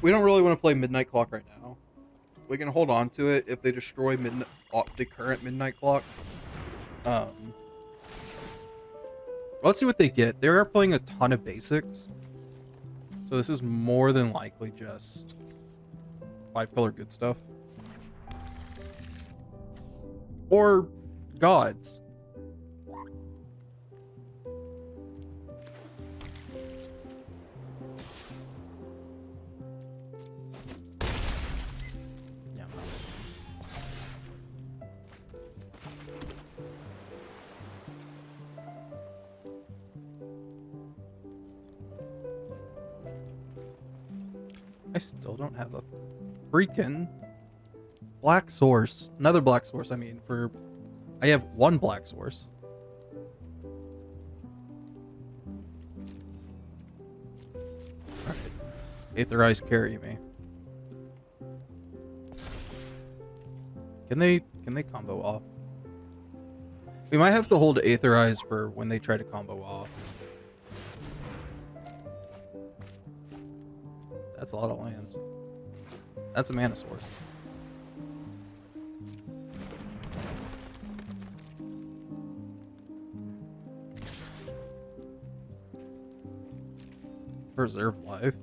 We don't really want to play Midnight Clock right now. We can hold on to it if they destroy the current Midnight Clock. Let's see what they get. They are playing a ton of basics. So this is more than likely just 5-color good stuff. Or gods. Yeah. I still don't have a freaking black source. Another black source, I mean, I have one black source. Alright. Aetherize carry me. Can they combo off? We might have to hold Aetherize for when they try to combo off. That's a lot of lands. That's a mana source. Preserve life.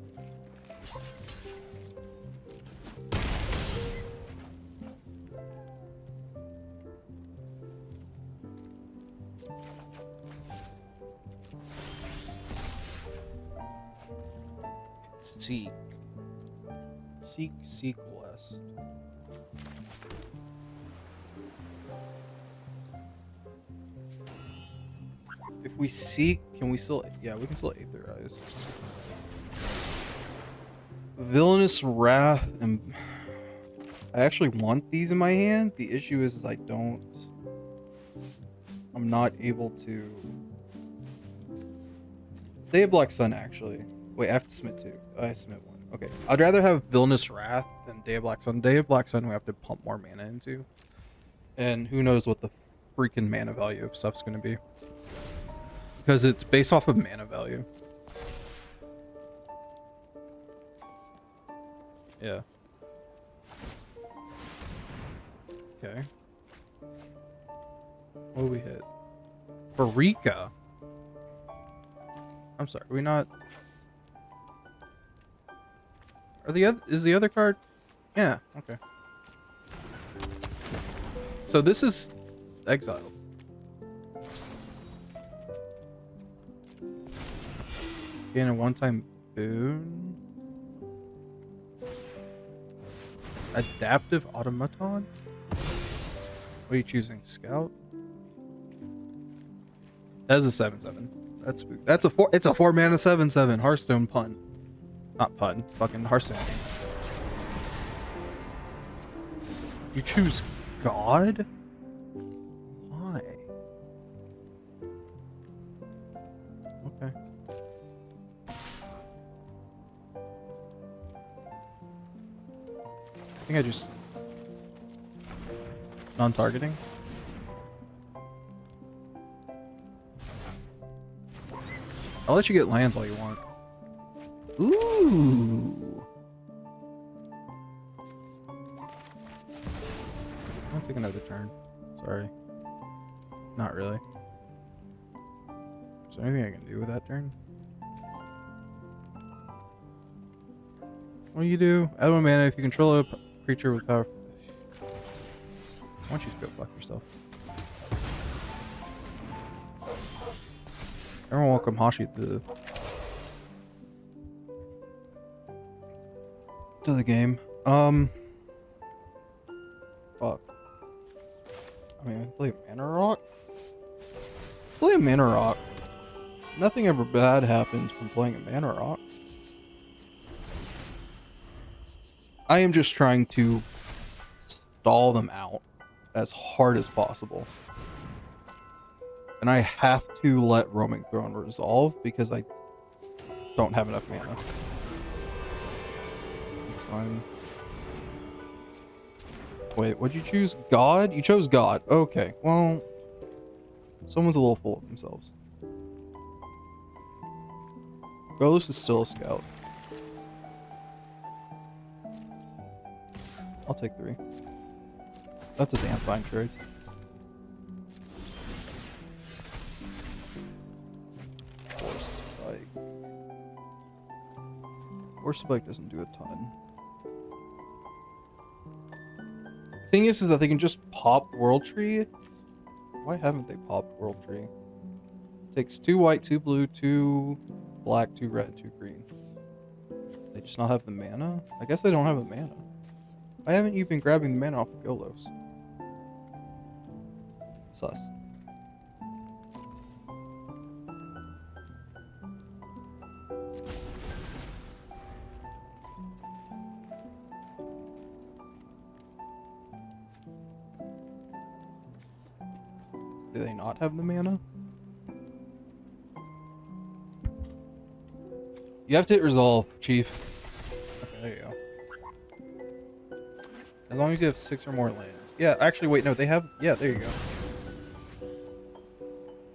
Seek west. If we seek, can we still? Yeah, we can still Aetherize. Villainous Wrath, and I actually want these in my hand. The issue is I'm not able to. They have Black Sun actually. Wait, I have to submit two. I submit one. Okay, I'd rather have Villainous Wrath than Day of Black Sun. Day of Black Sun we have to pump more mana into, and who knows what the freaking mana value of stuff's gonna be, because it's based off of mana value. Yeah. Okay. What do we hit? Barika. I'm sorry, we not. Is the other card? Yeah, okay. So this is exiled. Gain a one-time boon. Adaptive Automaton? What are you choosing? Scout? That is a 7/7. That's a 4. It's a 4 mana 7/7. Hearthstone pun. Not pun. Fucking Hearthstone. You choose God? Why? Okay. I think I just non-targeting. I'll let you get lands all you want. Ooh. I'll take another turn. Sorry. Not really. Is there anything I can do with that turn? What do you do? Add 1 mana if you control a creature with power. Why don't you just go fuck yourself? Everyone welcome Hashi to the game. Fuck. I mean, I play Mana Rock. Let's play a Mana Rock. Nothing ever bad happens from playing a Mana Rock. I am just trying to stall them out as hard as possible. and I have to let Roaming Throne resolve because I don't have enough mana. It's fine. Wait, what'd you choose? God? You chose God. Okay, well, someone's a little full of themselves. Golos is still a scout. I'll take 3. That's a damn fine trade. Force Spike. Force Spike doesn't do a ton. Thing is that they can just pop World Tree. Why haven't they popped World Tree? Takes 2 white, 2 blue, 2 black, 2 red, 2 green. They just not have the mana? I guess they don't have the mana. Why haven't you been grabbing the mana off of Golos? Sus. Do they not have the mana? You have to hit resolve, Chief. Okay, there you go. As long as you have 6 or more lands. Yeah, actually, wait, no, they have... Yeah, there you go.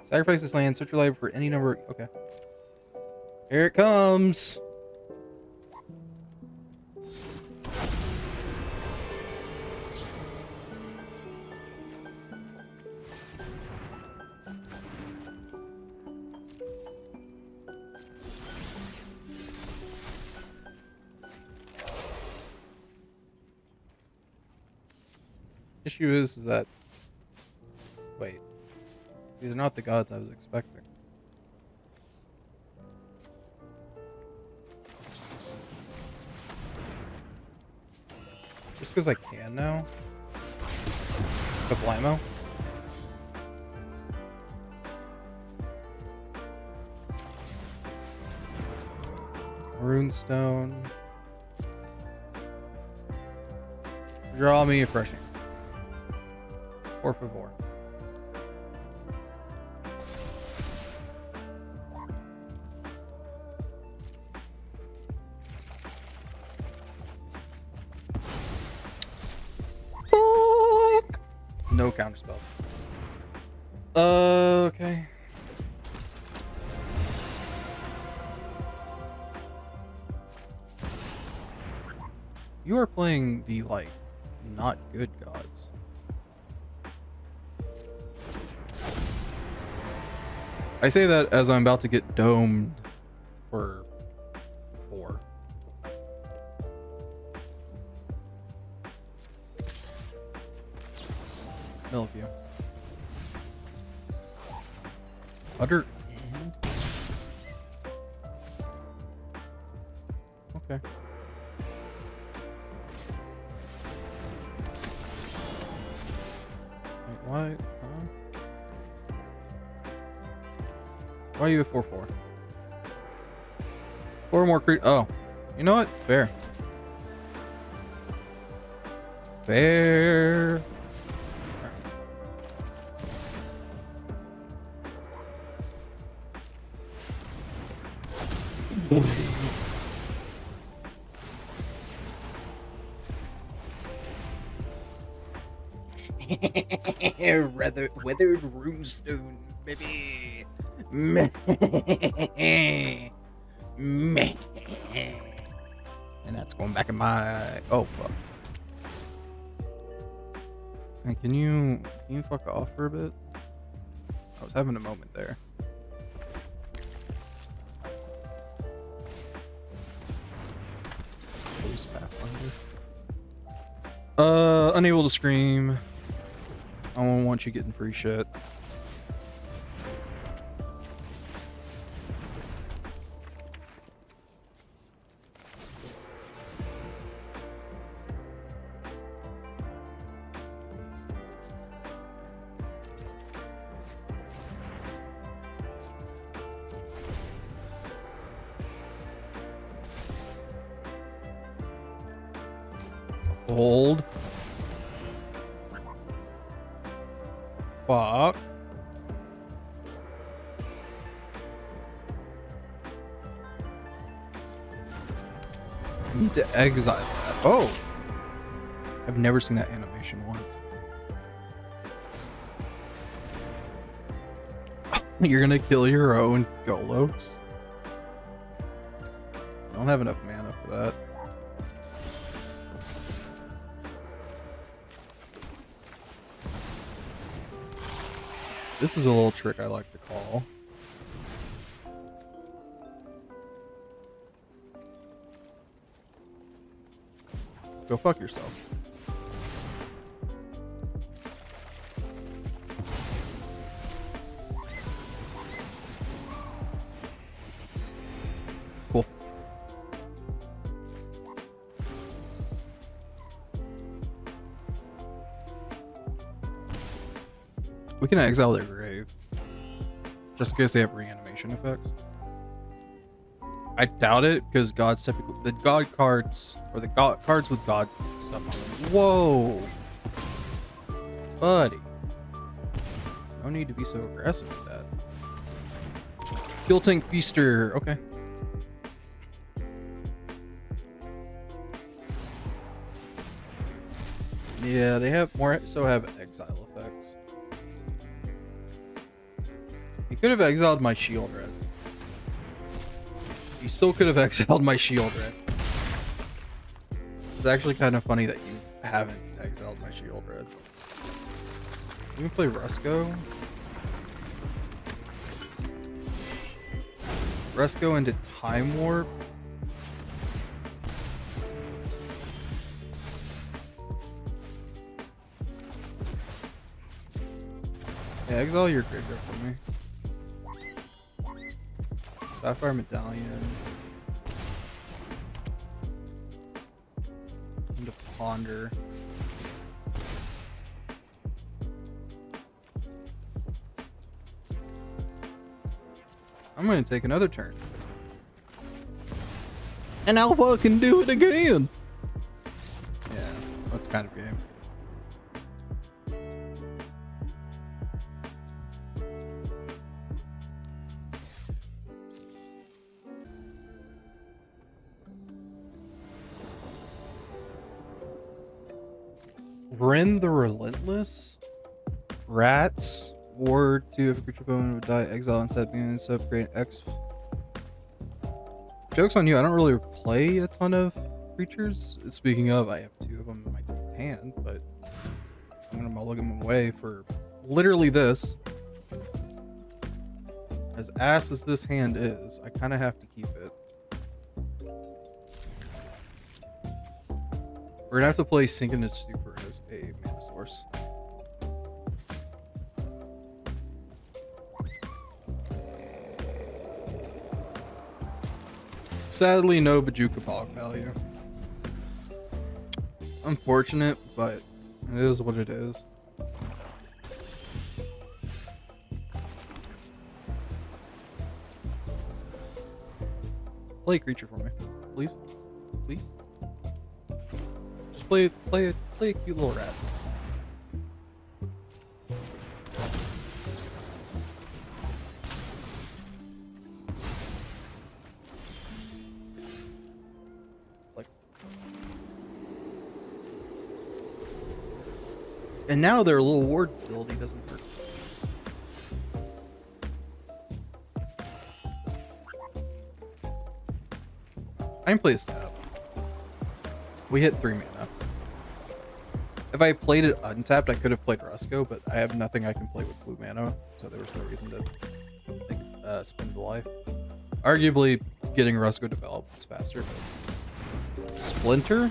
Sacrifice this land, search your library for any number... Okay. Here it comes! Issue is that... Wait. These are not the gods I was expecting. Just because I can now? Just a couple ammo? Runestone. Draw me a freshing. Por favor. No counter spells. Okay. You are playing the, like, not good gods. I say that as I'm about to get domed for 4. Milview. Utter end? Okay. Wait, why? Huh? Why are you a 4/4? 4 more cre- Oh. You know what? Fair. Fair. Weathered runestone, baby. And that's going back in my... Oh, fuck. Hey, can you fuck off for a bit? I was having a moment there. Unable to scream. I don't want you getting free shit. Hold. Fuck. I need to exile that. Oh! I've never seen that animation once. You're gonna kill your own Golos? I don't have enough mana for that. This is a little trick I like to call. Go fuck yourself. Cool. We can exile their grave. Just in case they have reanimation effects. I doubt it, because God's typically the God cards, or the God cards with God stuff on them. Whoa, buddy! No need to be so aggressive with that. Kill Tank Feaster. Okay. Yeah, they have more. So have exile effects. You could have exiled my Shield Red. You still could have exiled my Shield Red. It's actually kind of funny that you haven't exiled my Shield Red. You can play Rusko. Rusko into Time Warp. Yeah, exile your graveyard for me. Sapphire Medallion. Into Ponder. I'm gonna take another turn. And Alpha can do it again! Yeah, that's kind of game. Ren the Relentless? Rats? Ward 2 if a creature opponent would die, exile instead being sub create X. Joke's on you, I don't really play a ton of creatures. Speaking of, I have 2 of them in my hand, but I'm gonna mulligan them away for literally this. As ass as this hand is, I kind of have to keep it. We're gonna have to play Synchronous Super as a mana source. Sadly, no Bajuka Pog value. Unfortunate, but it is what it is. Play a creature for me, please, please. Just play a cute little rat. And now their little ward ability doesn't hurt. I can play a stab. We hit 3 mana. If I played it untapped, I could have played Rusko, but I have nothing I can play with blue mana, so there was no reason to spend the life. Arguably, getting Rusko developed is faster. But Splinter?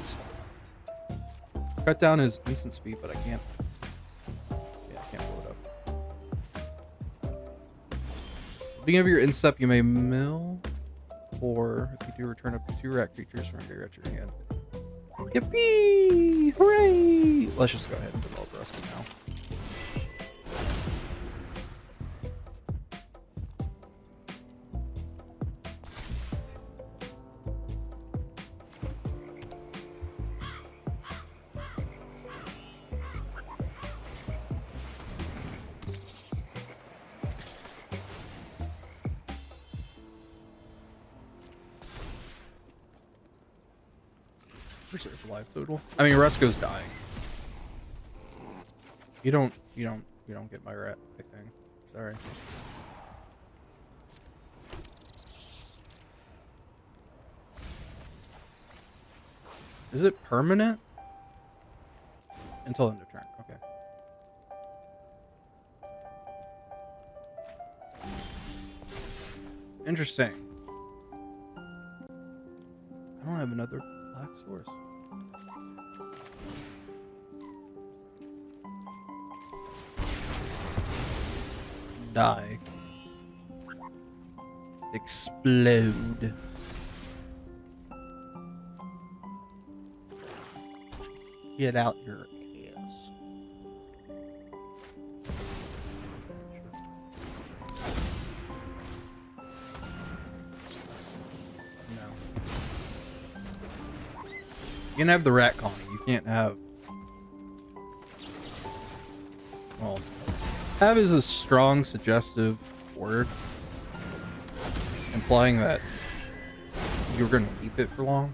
Cut down his instant speed, but I can't. Yeah, I can't blow it up. Beginning of your instep, you may mill, or if you do, return up to 2 rat creatures from your hand. Yippee! Hooray! Let's just go ahead and develop Rusko now. Reserve life total. I mean, Rusko's dying. You don't get my rat, I think. Sorry. Is it permanent? Until end of turn. Okay. Interesting. I don't have another black source. Die. Explode. Get out your ass. No. You can have the rat colony. You can't have... Well, have is a strong suggestive word, implying that you're going to keep it for long.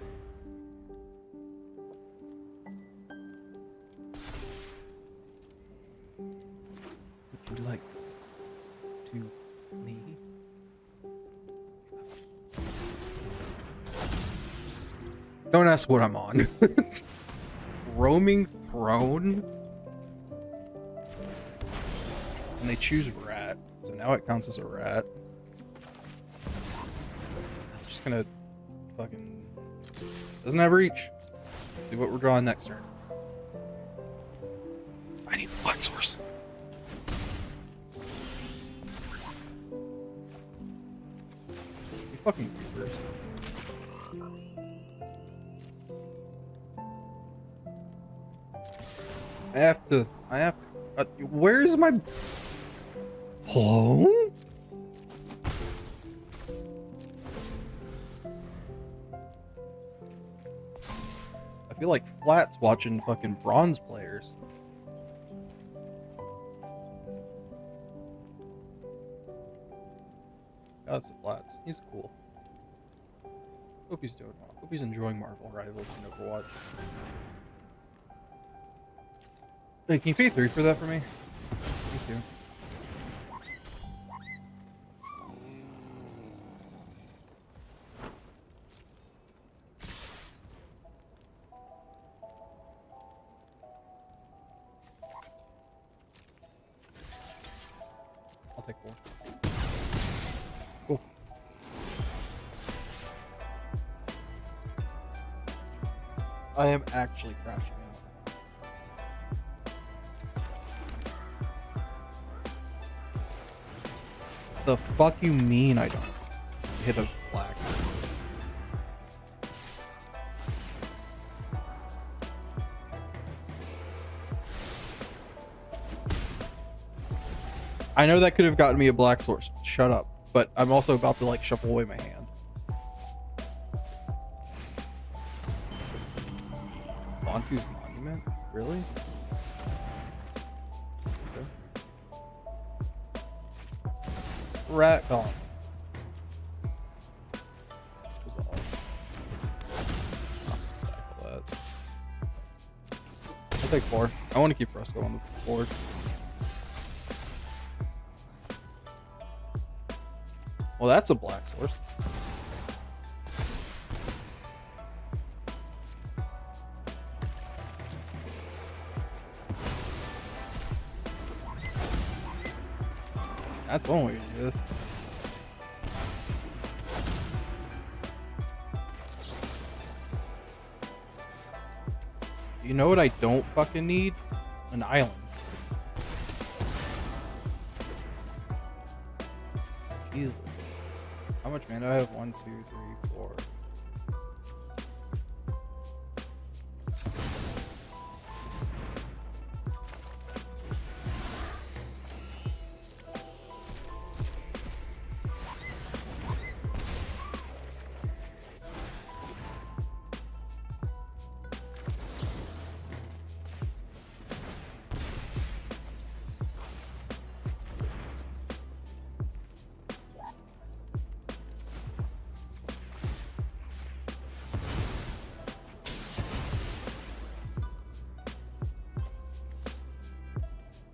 Would you like to me? Don't ask what I'm on. Roaming Throne? And they choose rat, so now it counts as a rat. I'm just gonna fucking... Doesn't have reach. Let's see what we're drawing next turn. I need a black source. You fucking creepers. I have to, where's my... Hello? I feel like Flat's watching fucking bronze players. That's Flats. He's cool. Hope he's doing well. Hope he's enjoying Marvel Rivals and Overwatch. Hey, can you pay 3 for that for me? Thank you. I'll take 4. Cool. I am actually crashing out. The fuck you mean I don't hit a black? I know that could have gotten me a black source. Shut up. But I'm also about to like shuffle away my hand. Bantu's Monument? Really? Rat colony. I'll take 4. I want to keep Rusko on the board. Well, that's a black source. That's one way to do this. You know what I don't fucking need? An island. Jesus. How much mana do I have? 1, 2, 3, 4.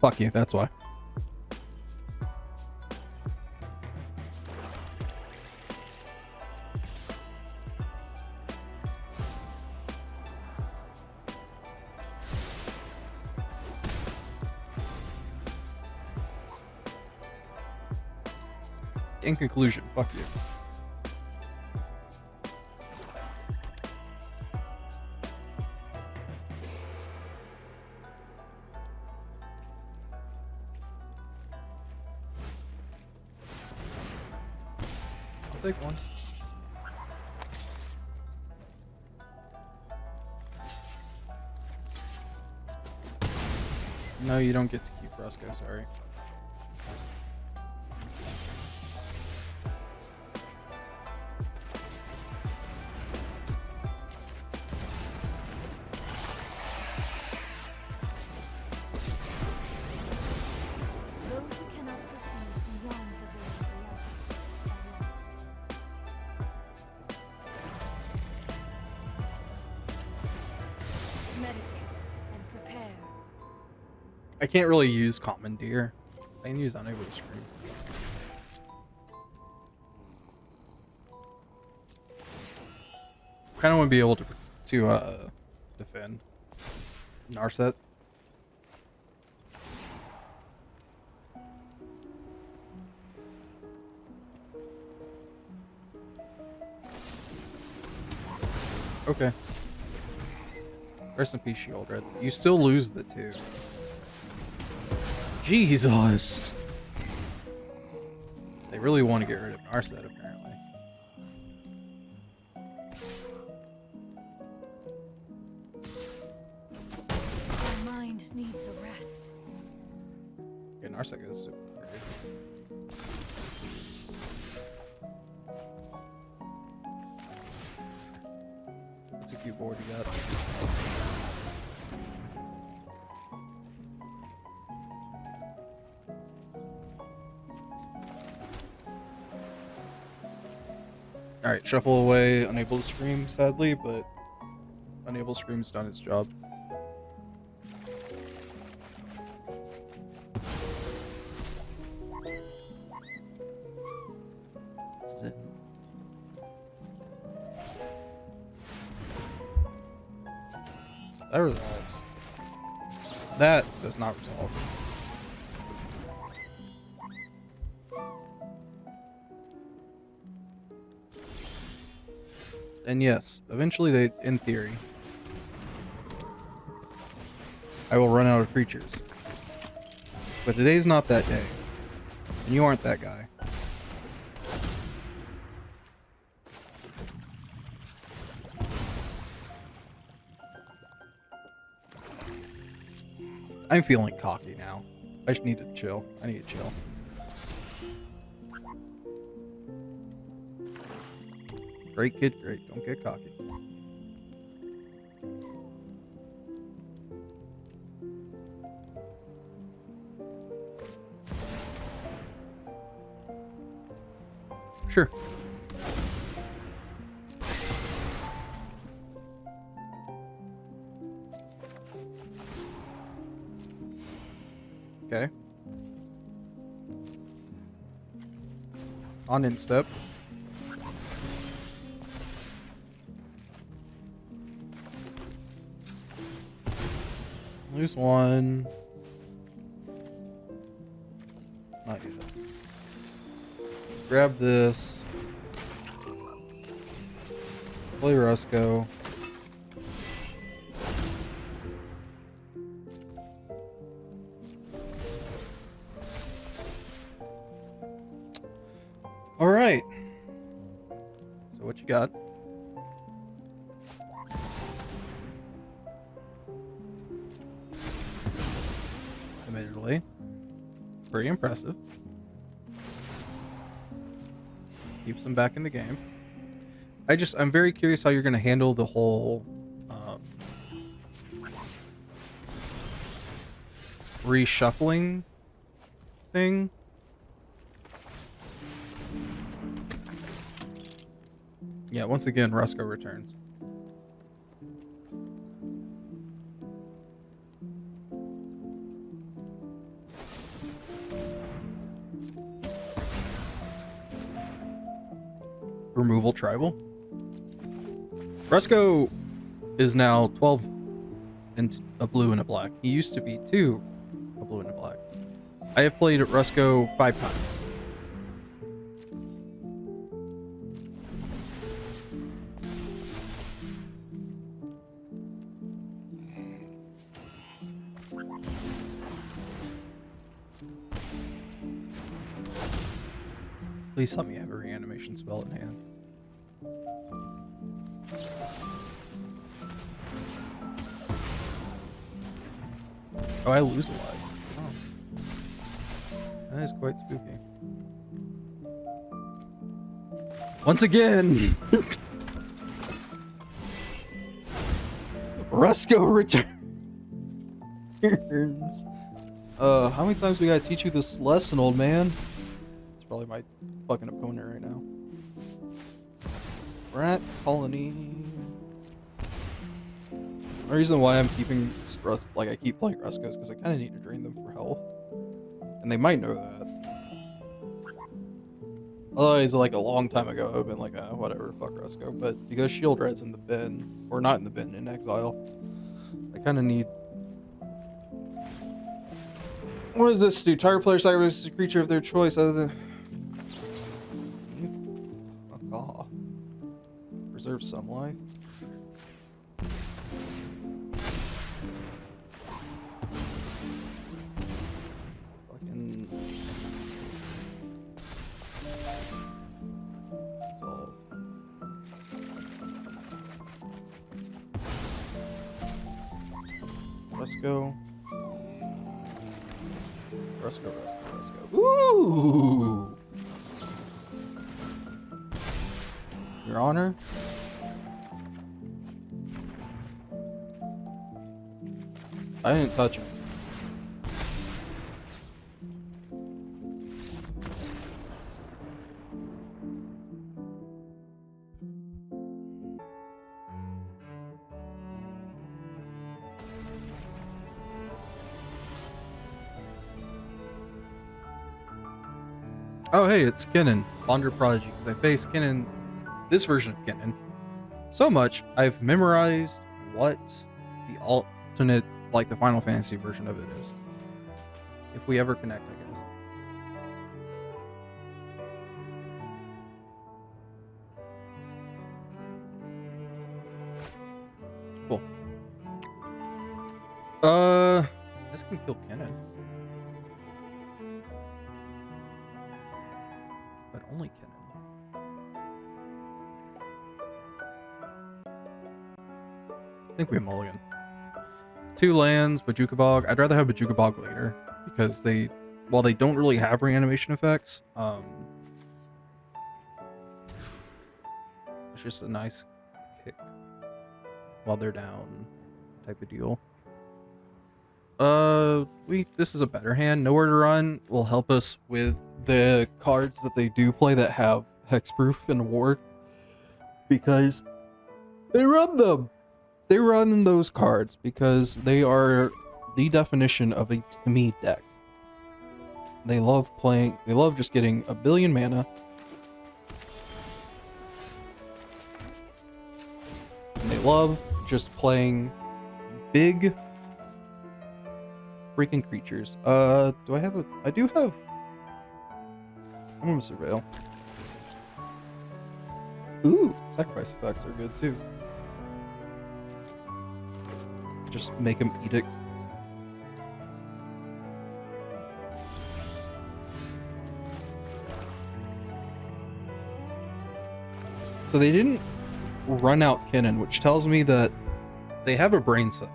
Fuck you, that's why. In conclusion, fuck you. I'll take one. No, you don't get to keep Rusko, sorry. Those who cannot perceive beyond the veil of reality are lost. Meditate and prepare. I can't really use Commandeer. I can use Unable to Scream. Kind of want to be able to defend Narset. Okay. Rest in peace, Shield Red. You still lose the 2. Jesus! They really want to get rid of Narset, apparently. My mind needs a rest. Yeah, Narset goes to... What's a cute board you got? Alright, shuffle away Unable to Scream, sadly, but Unable to Scream's done its job. This is it. That resolves. That does not resolve. And yes, eventually they, in theory, I will run out of creatures. But today's not that day. And you aren't that guy. I'm feeling cocky now. I just need to chill. I need to chill. Great kid, great. Don't get cocky. Sure. Okay. On instep. Lose one. Not yet. Grab this. Play Rusko. All right. So what you got? Admittedly, pretty impressive. Keeps them back in the game. I'm very curious how you're going to handle the whole reshuffling thing. Yeah, once again, Rusko returns. removal tribal. Rusko is now 12 and a blue and a black. He used to be 2, a blue and a black. I have played Rusko 5 times. Please let me have a reanimation spell in hand. Oh, I lose a lot. Oh. That is quite spooky. Once again, Rusko returns. How many times we gotta teach you this lesson, old man? It's probably my fucking opponent right now. Rat colony. The reason why I'm keeping I keep playing Rusko is because I kind of need to drain them for health, and they might know that. Otherwise, like a long time ago, I've been like, whatever, fuck Rusko. But because Shield Red's in the bin, or not in the bin, in exile, I kind of need. What does this do? Target player sacrifices a creature of their choice other than. Fuck off. Preserve some life. Fucking. Resolve. Rusko. Rusko. Ooh! Your Honor? I didn't touch him. Oh hey, it's Kennen, Bonder Prodigy, because I faced Kennen, this version of Kennen, so much I've memorized what the alternate, like the Final Fantasy version of it is. If we ever connect, I guess. Cool. This can kill Kennen. But only Kennen. I think we have mulligan. 2 lands, Bajuka Bog. I'd rather have Bajuka Bog later because while they don't really have reanimation effects, it's just a nice kick while they're down type of deal. This is a better hand. Nowhere to Run will help us with the cards that they do play that have hexproof and ward, because they run them. They run those cards because they are the definition of a Timmy deck. They love just getting a billion mana. And they love just playing big freaking creatures. I do have. I'm gonna surveil. Ooh, sacrifice effects are good too. Just make him eat it. So they didn't run out Kennen, which tells me that they have a brain cell.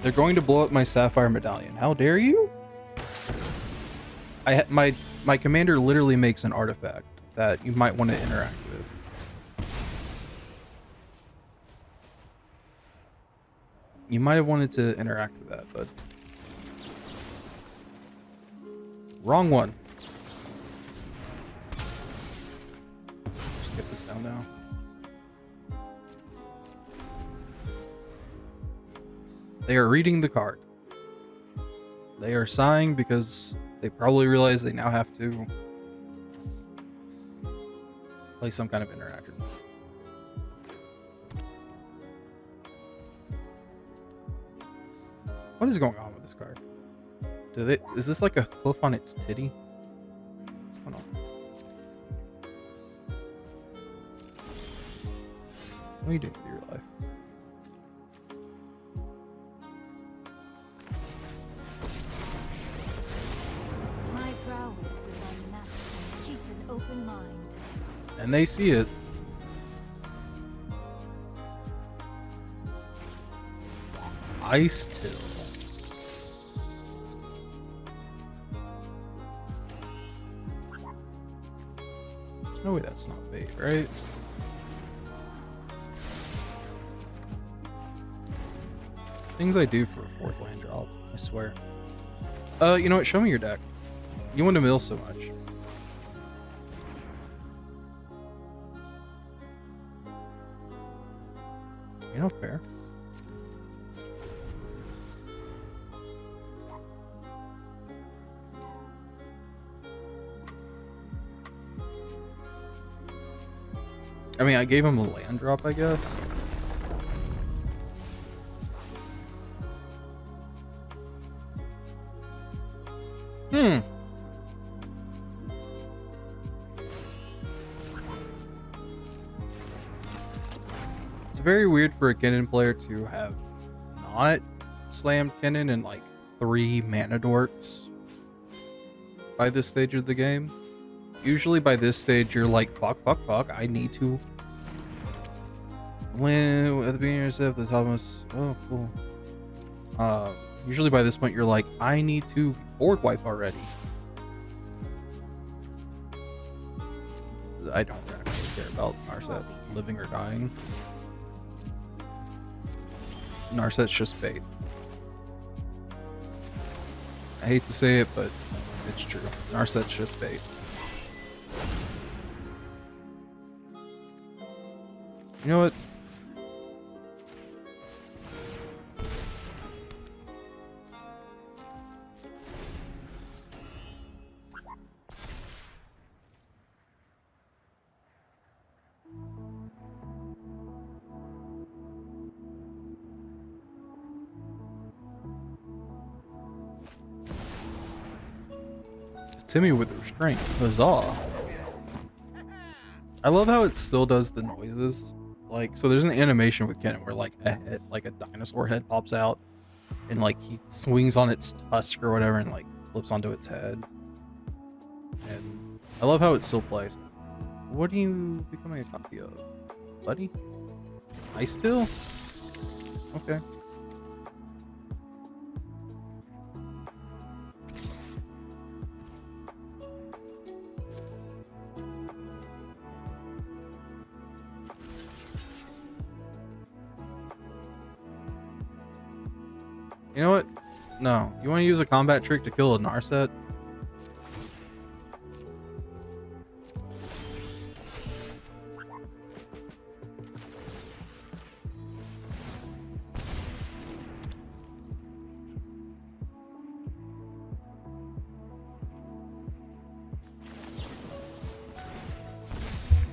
They're going to blow up my Sapphire Medallion. How dare you? My commander literally makes an artifact that you might want to interact with. You might have wanted to interact with that, but wrong one. Just get this down now. They are reading the card. They are sighing because they probably realize they now have to play some kind of interaction. What is going on with this card? Is this like a hoof on its titty? What's going on? What are you doing with your life? My prowess is unmatched. Keep an open mind. And they see it. Ice Till. There's no way that's not bait, right? Things I do for a fourth land drop, I swear. You know what? Show me your deck. You want to mill so much. You know, fair. I mean, I gave him a land drop, I guess. It's very weird for a Kennen player to have not slammed Kennen in like 3 mana dorks by this stage of the game. Usually by this stage, you're like, fuck, I need to win at the beginning of the Thomas. Oh, cool. Usually by this point, you're like, I need to board wipe already. I don't actually care about Narset living or dying. Narset's just bait. I hate to say it, but it's true. Narset's just bait. You know what? Timmy with restraint. Huzzah. I love how it still does the noises. Like, so there's an animation with Kennen where like a head, like a dinosaur head pops out and like he swings on its tusk or whatever and like flips onto its head. And I love how it still plays. What are you becoming a copy of, buddy? Ice Still? Okay. You know what? No. You want to use a combat trick to kill a Narset?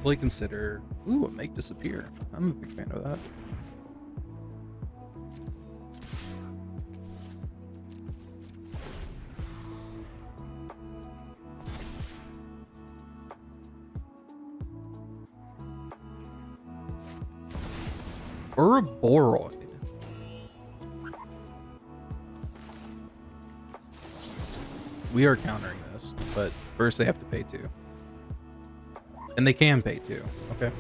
Fully consider. Ooh, a make disappear. I'm a big fan of that. Ouroboros. We are countering this, but first they have to pay 2. And they can pay 2, okay?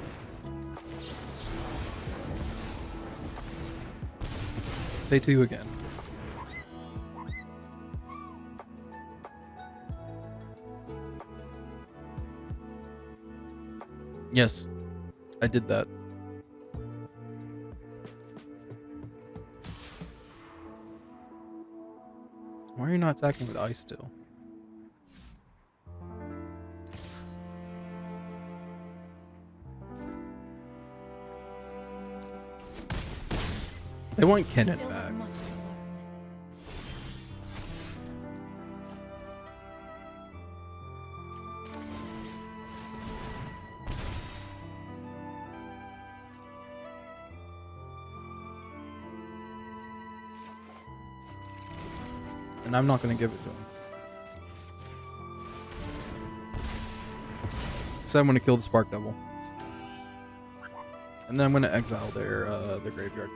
Pay 2 again. Yes, I did that. Why are you not attacking with ice still? They want Kennen Still back. have much to and I'm not going to give it to him. So I'm going to kill the Spark Devil. And then I'm going to exile their graveyard.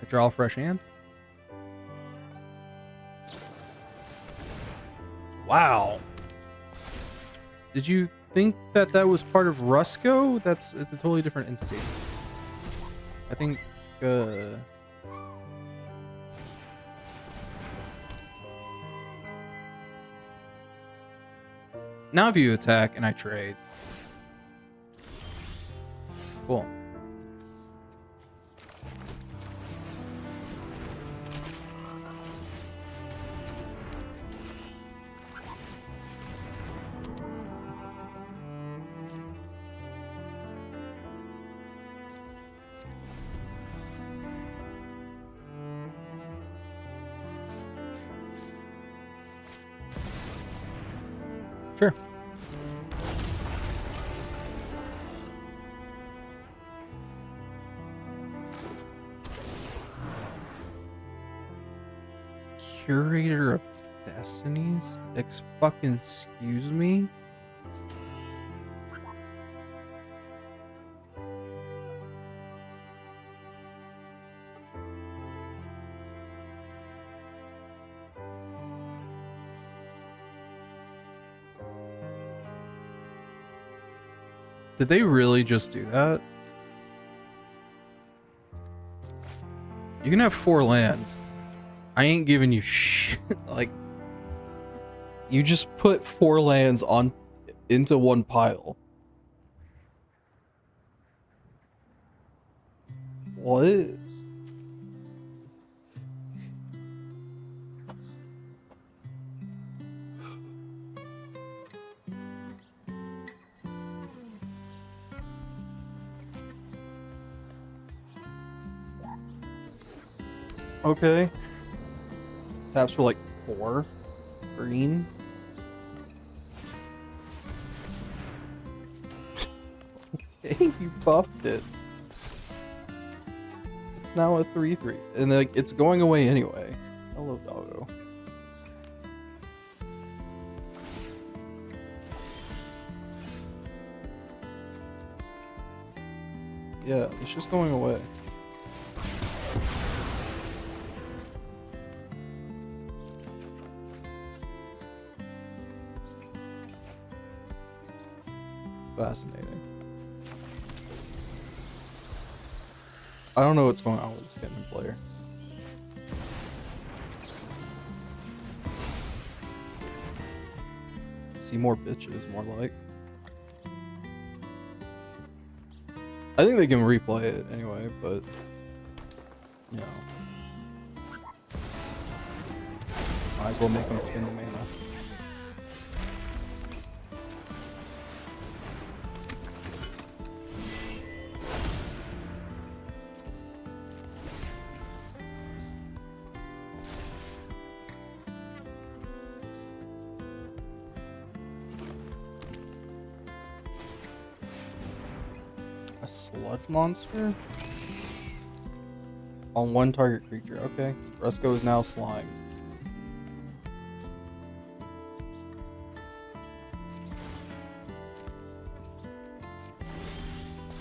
I draw a fresh hand. Wow. Did you think that that was part of Rusko? It's a totally different entity. I think now if you attack and I trade. Cool. Sure. Curator of Destinies? Excuse me? Did they really just do that? You can have 4 lands. I ain't giving you shit. Like, you just put 4 lands on into one pile. What? Okay. Taps for like 4 green. Okay, you buffed it. It's now a 3/3, and like it's going away anyway. Hello, doggo. Yeah, it's just going away. Fascinating. I don't know what's going on with this Kitten player. See more bitches, more like. I think they can replay it anyway, but you know, might as well make them spend the mana. A sludge monster? On one target creature. Okay. Rusko is now slime.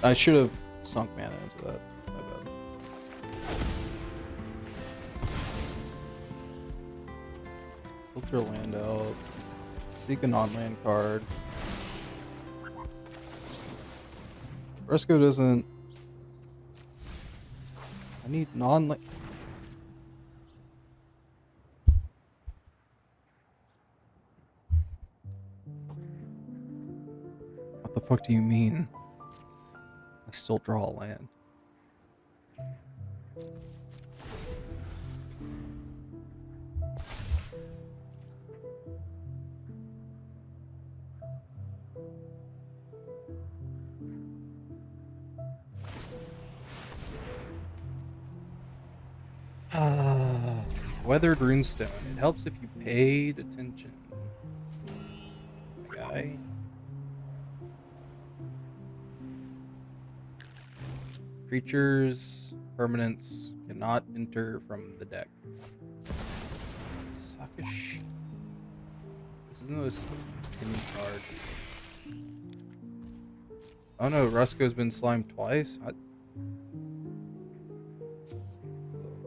I should have sunk mana into that. My bad. Filter land out. Seek a non-land card. Rusko doesn't. I need non-land. What the fuck do you mean? I still draw a land. Weathered Runestone. It helps if you paid attention. My guy. Creatures, permanents cannot enter from the deck. Suckish. This is the most tinny card. Oh no, Rusko's been slimed twice?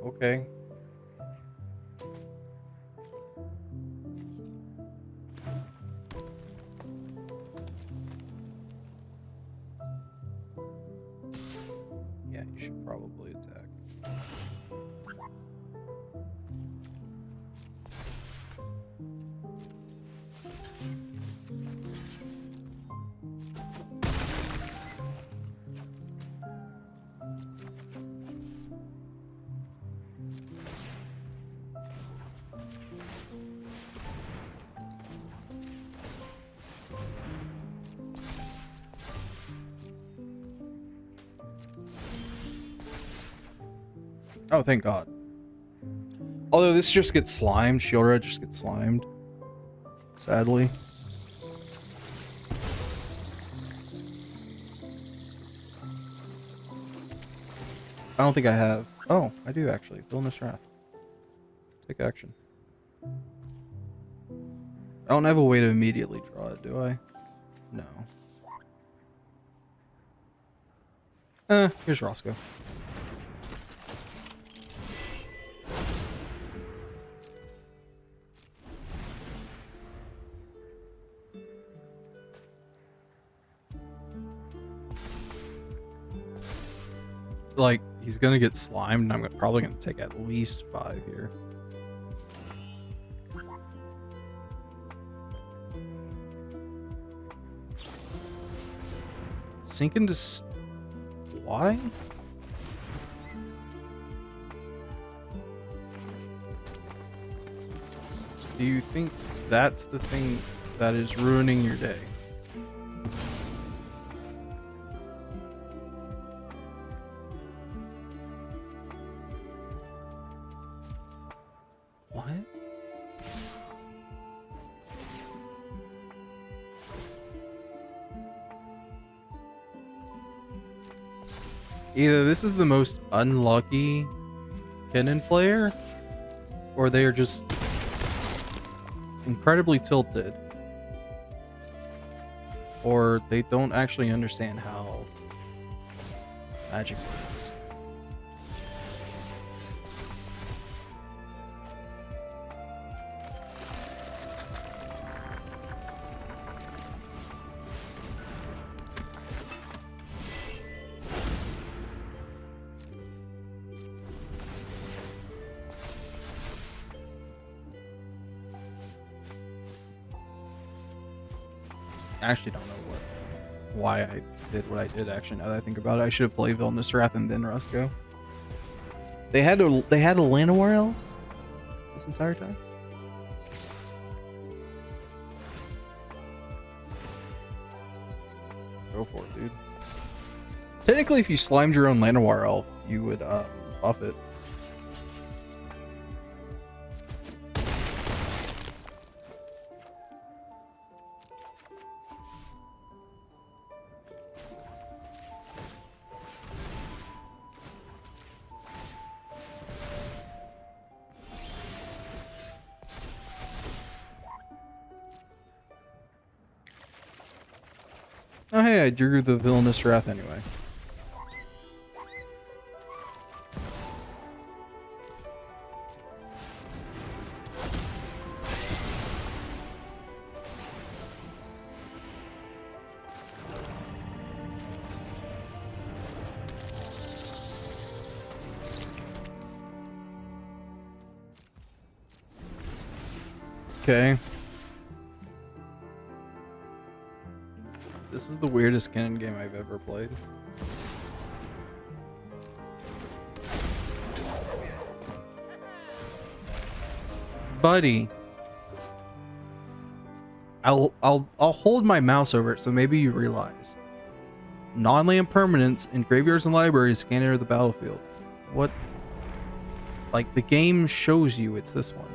Okay. Yeah, you should probably attack. Oh, thank God. Although this just gets slimed. Shieldred just gets slimed. Sadly. I don't think I have. Oh, I do actually. Villainous Wrath. Take action. I don't have a way to immediately draw it, do I? No. Here's Rusko. Like, he's gonna get slimed, and I'm probably gonna take at least 5 here. Sink into why? Do you think that's the thing that is ruining your day? What? Either this is the most unlucky Kennen player, or they are just incredibly tilted, or they don't actually understand how Magic works. I actually don't know why I did what I did. Actually, now that I think about it, I should have played Villainous Wrath and then Rusko. They had a Llanowar Elves this entire time. Go for it, dude. Technically, if you slimed your own Llanowar Elf, you would buff it. Oh hey, I drew the Villainous Wrath anyway. Okay. This is the weirdest Kennen game I've ever played. Buddy. I'll hold my mouse over it so maybe you realize. Non-land permanents in graveyards and libraries can't enter the battlefield. What? Like, the game shows you it's this one.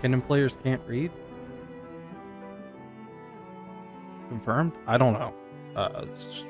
Canon players can't read? Confirmed? I don't know. It's